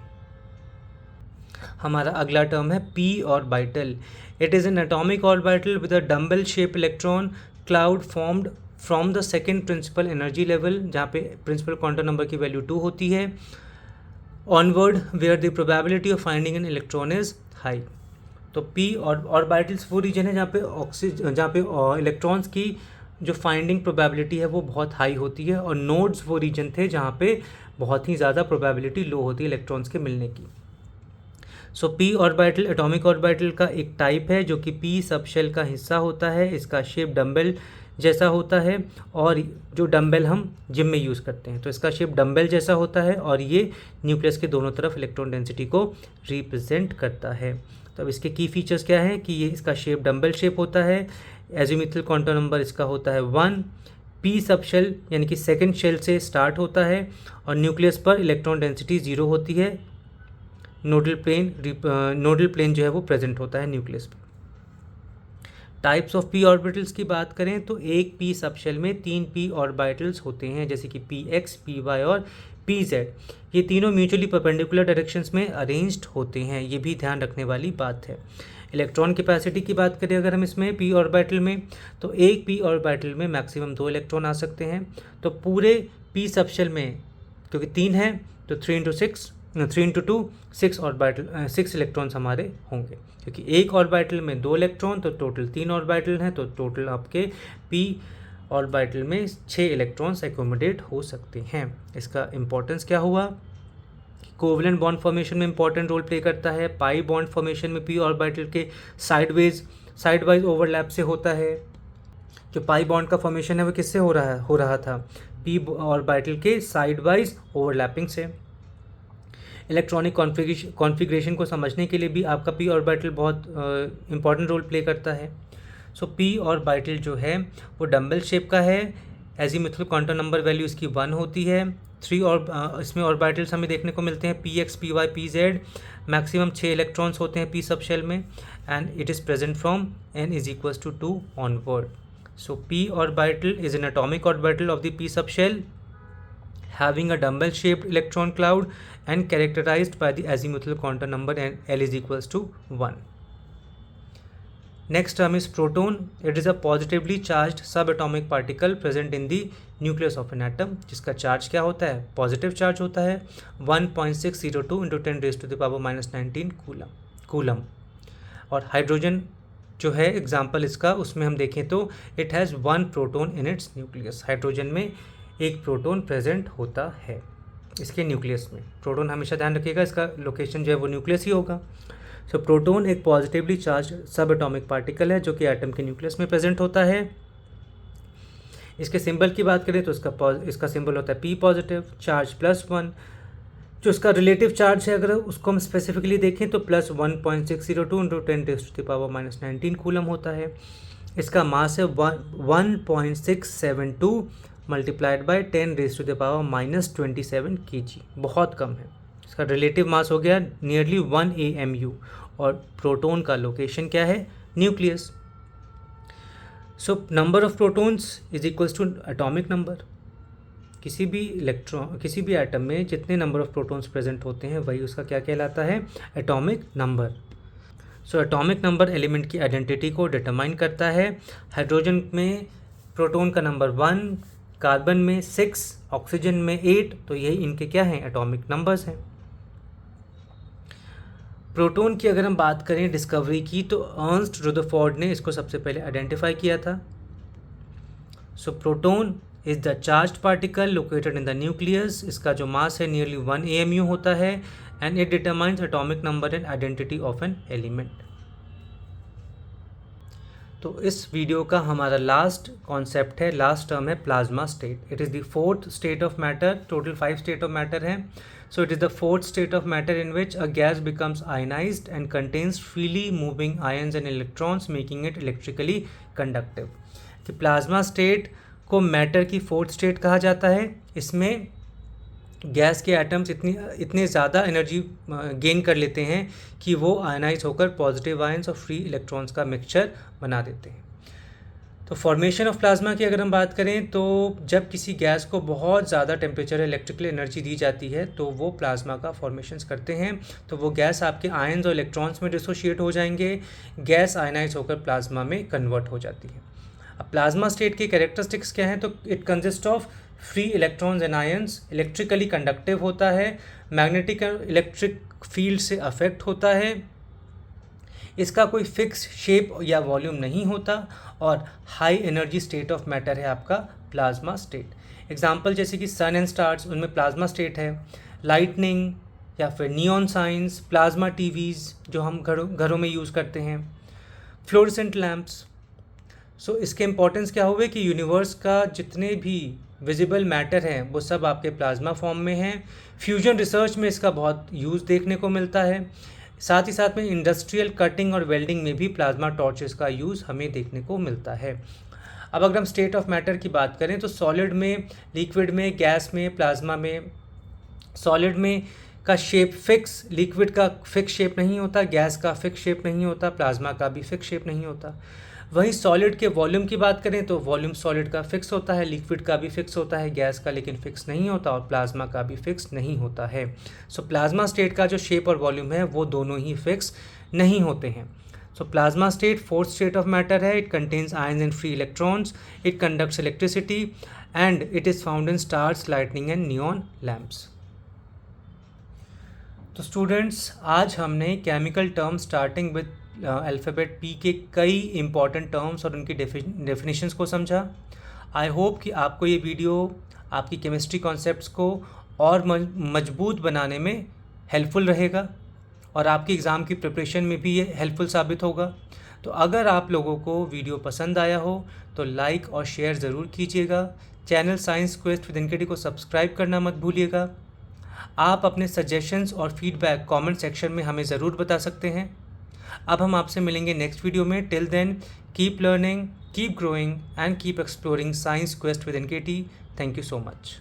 हमारा अगला term है p orbital. It is an atomic orbital with a dumbbell shaped electron cloud formed from the second principal energy level, जहाँ पे principal quantum number की value 2 होती है. Onward where the probability of finding an electron is high. तो p और orbitals वो region है जहाँ पे इलेक्ट्रॉन्स की जो फाइंडिंग प्रोबेबिलिटी है वो बहुत हाई होती है, और नोड्स वो रीजन थे जहाँ पे बहुत ही ज़्यादा प्रोबेबिलिटी लो होती है इलेक्ट्रॉन्स के मिलने की। सो पी ऑर्बिटल एटॉमिक ऑर्बिटल का एक टाइप है जो कि पी सबशेल का हिस्सा होता है। इसका शेप डम्बेल जैसा होता है, और जो डम्बेल हम जिम में यूज़ करते हैं तो इसका शेप डम्बेल जैसा होता है, और ये न्यूक्लियस के दोनों तरफ इलेक्ट्रॉन डेंसिटी को रिप्रेजेंट करता है। तो अब इसके की फीचर्स क्या हैं कि ये इसका शेप डम्बेल शेप होता है, एजीमुथल क्वांटम नंबर इसका होता है 1, पी सबशेल यानी कि सेकेंड शेल से स्टार्ट होता है, और न्यूक्लियस पर इलेक्ट्रॉन डेंसिटी 0 होती है। नोडल प्लेन जो है वो प्रेजेंट होता है न्यूक्लियस पर। टाइप्स ऑफ पी ऑर्बिटल्स की बात करें तो एक पी सबशेल में 3 पी ऑर्बिटल्स होते हैं, जैसे कि पी एक्स, पी वाई और पी जेड। ये तीनों म्यूचुअली परपेंडिकुलर डायरेक्शंस में अरेंज्ड होते हैं, ये भी ध्यान रखने वाली बात है। इलेक्ट्रॉन कैपेसिटी की बात करें अगर हम इसमें पी ऑर्बिटल में, तो एक पी ऑर्बिटल में मैक्सिमम 2 इलेक्ट्रॉन आ सकते हैं। तो पूरे पी सबशेल में क्योंकि 3 है तो 3 इंटू 2 6 इलेक्ट्रॉन्स हमारे होंगे, क्योंकि एक ऑर्बिटल में 2 इलेक्ट्रॉन तो टोटल 3 ऑर्बिटल हैं, तो टोटल आपके पी ऑर्बिटल में 6 इलेक्ट्रॉन्स एकोमोडेट हो सकते हैं। इसका इंपॉर्टेंस क्या हुआ, कोवलेंट बॉन्ड फॉर्मेशन में इंपॉर्टेंट रोल प्ले करता है। पाई बॉन्ड फॉर्मेशन में पी ऑर्बिटल के साइड वाइज ओवरलैप से होता है। जो पाई बॉन्ड का फॉर्मेशन है वो किससे हो रहा था पी ऑर्बिटल के साइड वाइज ओवरलैपिंग से। इलेक्ट्रॉनिक कॉन्फ़िगरेशन को समझने के लिए भी आपका पी ऑर्बिटल बहुत इंपॉर्टेंट रोल प्ले करता है। सो पी ऑर्बिटल जो है वो डम्बल शेप का है। एजीमुथल क्वांटम नंबर वैल्यू इसकी 1 होती है। 3 और इसमें ऑर्बिटल्स हमें देखने को मिलते हैं p x, p y, p z. Maximum 6 electrons होते हैं पी सबशेल में, and it is present from n is equals to 2 onward. So p orbital is an atomic orbital of the p subshell having a dumbbell shaped electron cloud and characterized by the azimuthal quantum number and L is equals to 1. Next term is proton. It is a positively charged subatomic particle present in the nucleus of an atom, जिसका charge क्या होता है, positive charge होता है 1.602 into 10 raised to the power minus 19 coulomb. और hydrogen जो है example इसका, उसमें हम देखें तो it has 1 proton in its nucleus. Hydrogen में एक प्रोटोन प्रेजेंट होता है इसके न्यूक्लियस में। प्रोटोन हमेशा ध्यान रखिएगा, इसका लोकेशन जो है वो न्यूक्लियस ही होगा। सो प्रोटोन एक पॉजिटिवली चार्ज सब एटॉमिक पार्टिकल है जो कि एटम के न्यूक्लियस में प्रेजेंट होता है। इसके सिंबल की बात करें तो इसका सिंबल होता है पी पॉजिटिव, चार्ज +1। जो इसका रिलेटिव चार्ज है अगर उसको हम स्पेसिफिकली देखें तो +1.602 into 10 raised to the power minus 19 coulomb होता है। इसका मास है 1.672 multiplied by 10 raised to the power minus 27 kg, बहुत कम है। इसका रिलेटिव मास हो गया नियरली 1 AMU, और प्रोटोन का लोकेशन क्या है, nucleus. So number of protons is equals to atomic number. किसी भी एटम में जितने नंबर ऑफ प्रोटॉन्स प्रेजेंट होते हैं वही उसका क्या कहलाता है, atomic number. So atomic number element की आइडेंटिटी को डिटरमाइन करता है। हाइड्रोजन में प्रोटॉन का नंबर 1, कार्बन में 6, ऑक्सीजन में 8, तो यही इनके क्या हैं, एटॉमिक नंबर्स हैं। प्रोटॉन की अगर हम बात करें डिस्कवरी की तो अर्नस्ट रदरफोर्ड ने इसको सबसे पहले आइडेंटिफाई किया था। So proton is the charged particle located in the nucleus. इसका जो मास है नियरली 1 AMU होता है, and it determines atomic number and identity of an element. तो इस वीडियो का हमारा लास्ट कॉन्सेप्ट है, लास्ट टर्म है plasma state. It is the 4th state of matter. Total 5 state of matter है। So it is the 4th state of matter in which a gas becomes ionised and contains freely moving ions and electrons making it electrically conductive. कि plasma state को matter की 4th state कहा जाता है। इसमें gas के atoms इतने ज़्यादा एनर्जी गेन कर लेते हैं कि वो आयनाइज होकर पॉजिटिव आयंस और फ्री इलेक्ट्रॉन्स का मिक्सचर बना देते हैं। तो फॉर्मेशन ऑफ प्लाज्मा की अगर हम बात करें तो जब किसी गैस को बहुत ज़्यादा टेम्परेचर इलेक्ट्रिकल एनर्जी दी जाती है तो वो प्लाज्मा का फॉर्मेशंस करते हैं। तो वो गैस आपके आयंस और इलेक्ट्रॉन्स में डिसोशिएट हो जाएंगे, गैस आयनाइज होकर प्लाज्मा में कन्वर्ट हो जाती है। अब प्लाज्मा स्टेट की कैरेक्टरिस्टिक्स क्या हैं, तो it consist of free electrons and ions, electrically conductive होता है, मैग्नेटिक इलेक्ट्रिक फील्ड से अफेक्ट होता है, इसका कोई फिक्स शेप या वॉल्यूम नहीं होता, और high energy state of matter है आपका प्लाज्मा स्टेट। एग्जाम्पल जैसे कि सन एंड स्टार्स, उनमें प्लाज्मा स्टेट है। लाइटनिंग या फिर नियॉन साइंस, प्लाज्मा टीवीज़ जो हम घरों में यूज़ करते हैं, फ्लोरेसेंट लैम्प्स। सो इसके इम्पोर्टेंस क्या हुए कि यूनिवर्स का जितने भी विजिबल मैटर हैं वो सब आपके प्लाज्मा फॉर्म में हैं। फ्यूजन रिसर्च में इसका बहुत यूज़ देखने को मिलता है। साथ ही साथ में इंडस्ट्रियल कटिंग और वेल्डिंग में भी प्लाज्मा टॉर्चेस का यूज़ हमें देखने को मिलता है। अब अगर हम स्टेट ऑफ मैटर की बात करें तो सॉलिड में, लिक्विड में, गैस में, प्लाज्मा में, सॉलिड में का शेप फिक्स, लिक्विड का फिक्स शेप नहीं होता, गैस का फिक्स शेप नहीं होता, प्लाज्मा का भी फिक्स शेप नहीं होता। वहीं सॉलिड के वॉल्यूम की बात करें तो वॉल्यूम सॉलिड का फिक्स होता है, लिक्विड का भी फिक्स होता है, गैस का लेकिन फिक्स नहीं होता, और प्लाज्मा का भी फिक्स नहीं होता है। सो प्लाज्मा स्टेट का जो शेप और वॉल्यूम है वो दोनों ही फिक्स नहीं होते हैं। So plasma state fourth state of matter है। It contains ions and free electrons, it conducts electricity and it is found in stars, lightning and neon lamps. तो स्टूडेंट्स, आज हमने chemical term starting with alphabet P के कई important terms और उनकी definitions को समझा। आई होप कि आपको ये वीडियो आपकी केमिस्ट्री कॉन्सेप्ट्स को और मजबूत बनाने में हेल्पफुल रहेगा और आपकी एग्ज़ाम की प्रिपरेशन में भी ये हेल्पफुल साबित होगा। तो अगर आप लोगों को वीडियो पसंद आया हो तो लाइक और शेयर ज़रूर कीजिएगा। Channel science quest with NKT को सब्सक्राइब करना मत भूलिएगा। आप अपने सजेशंस और फीडबैक कमेंट सेक्शन में हमें ज़रूर बता सकते हैं। अब हम आपसे मिलेंगे नेक्स्ट वीडियो में। Till then, keep learning, keep growing and keep exploring science quest with NKT. Thank you so much.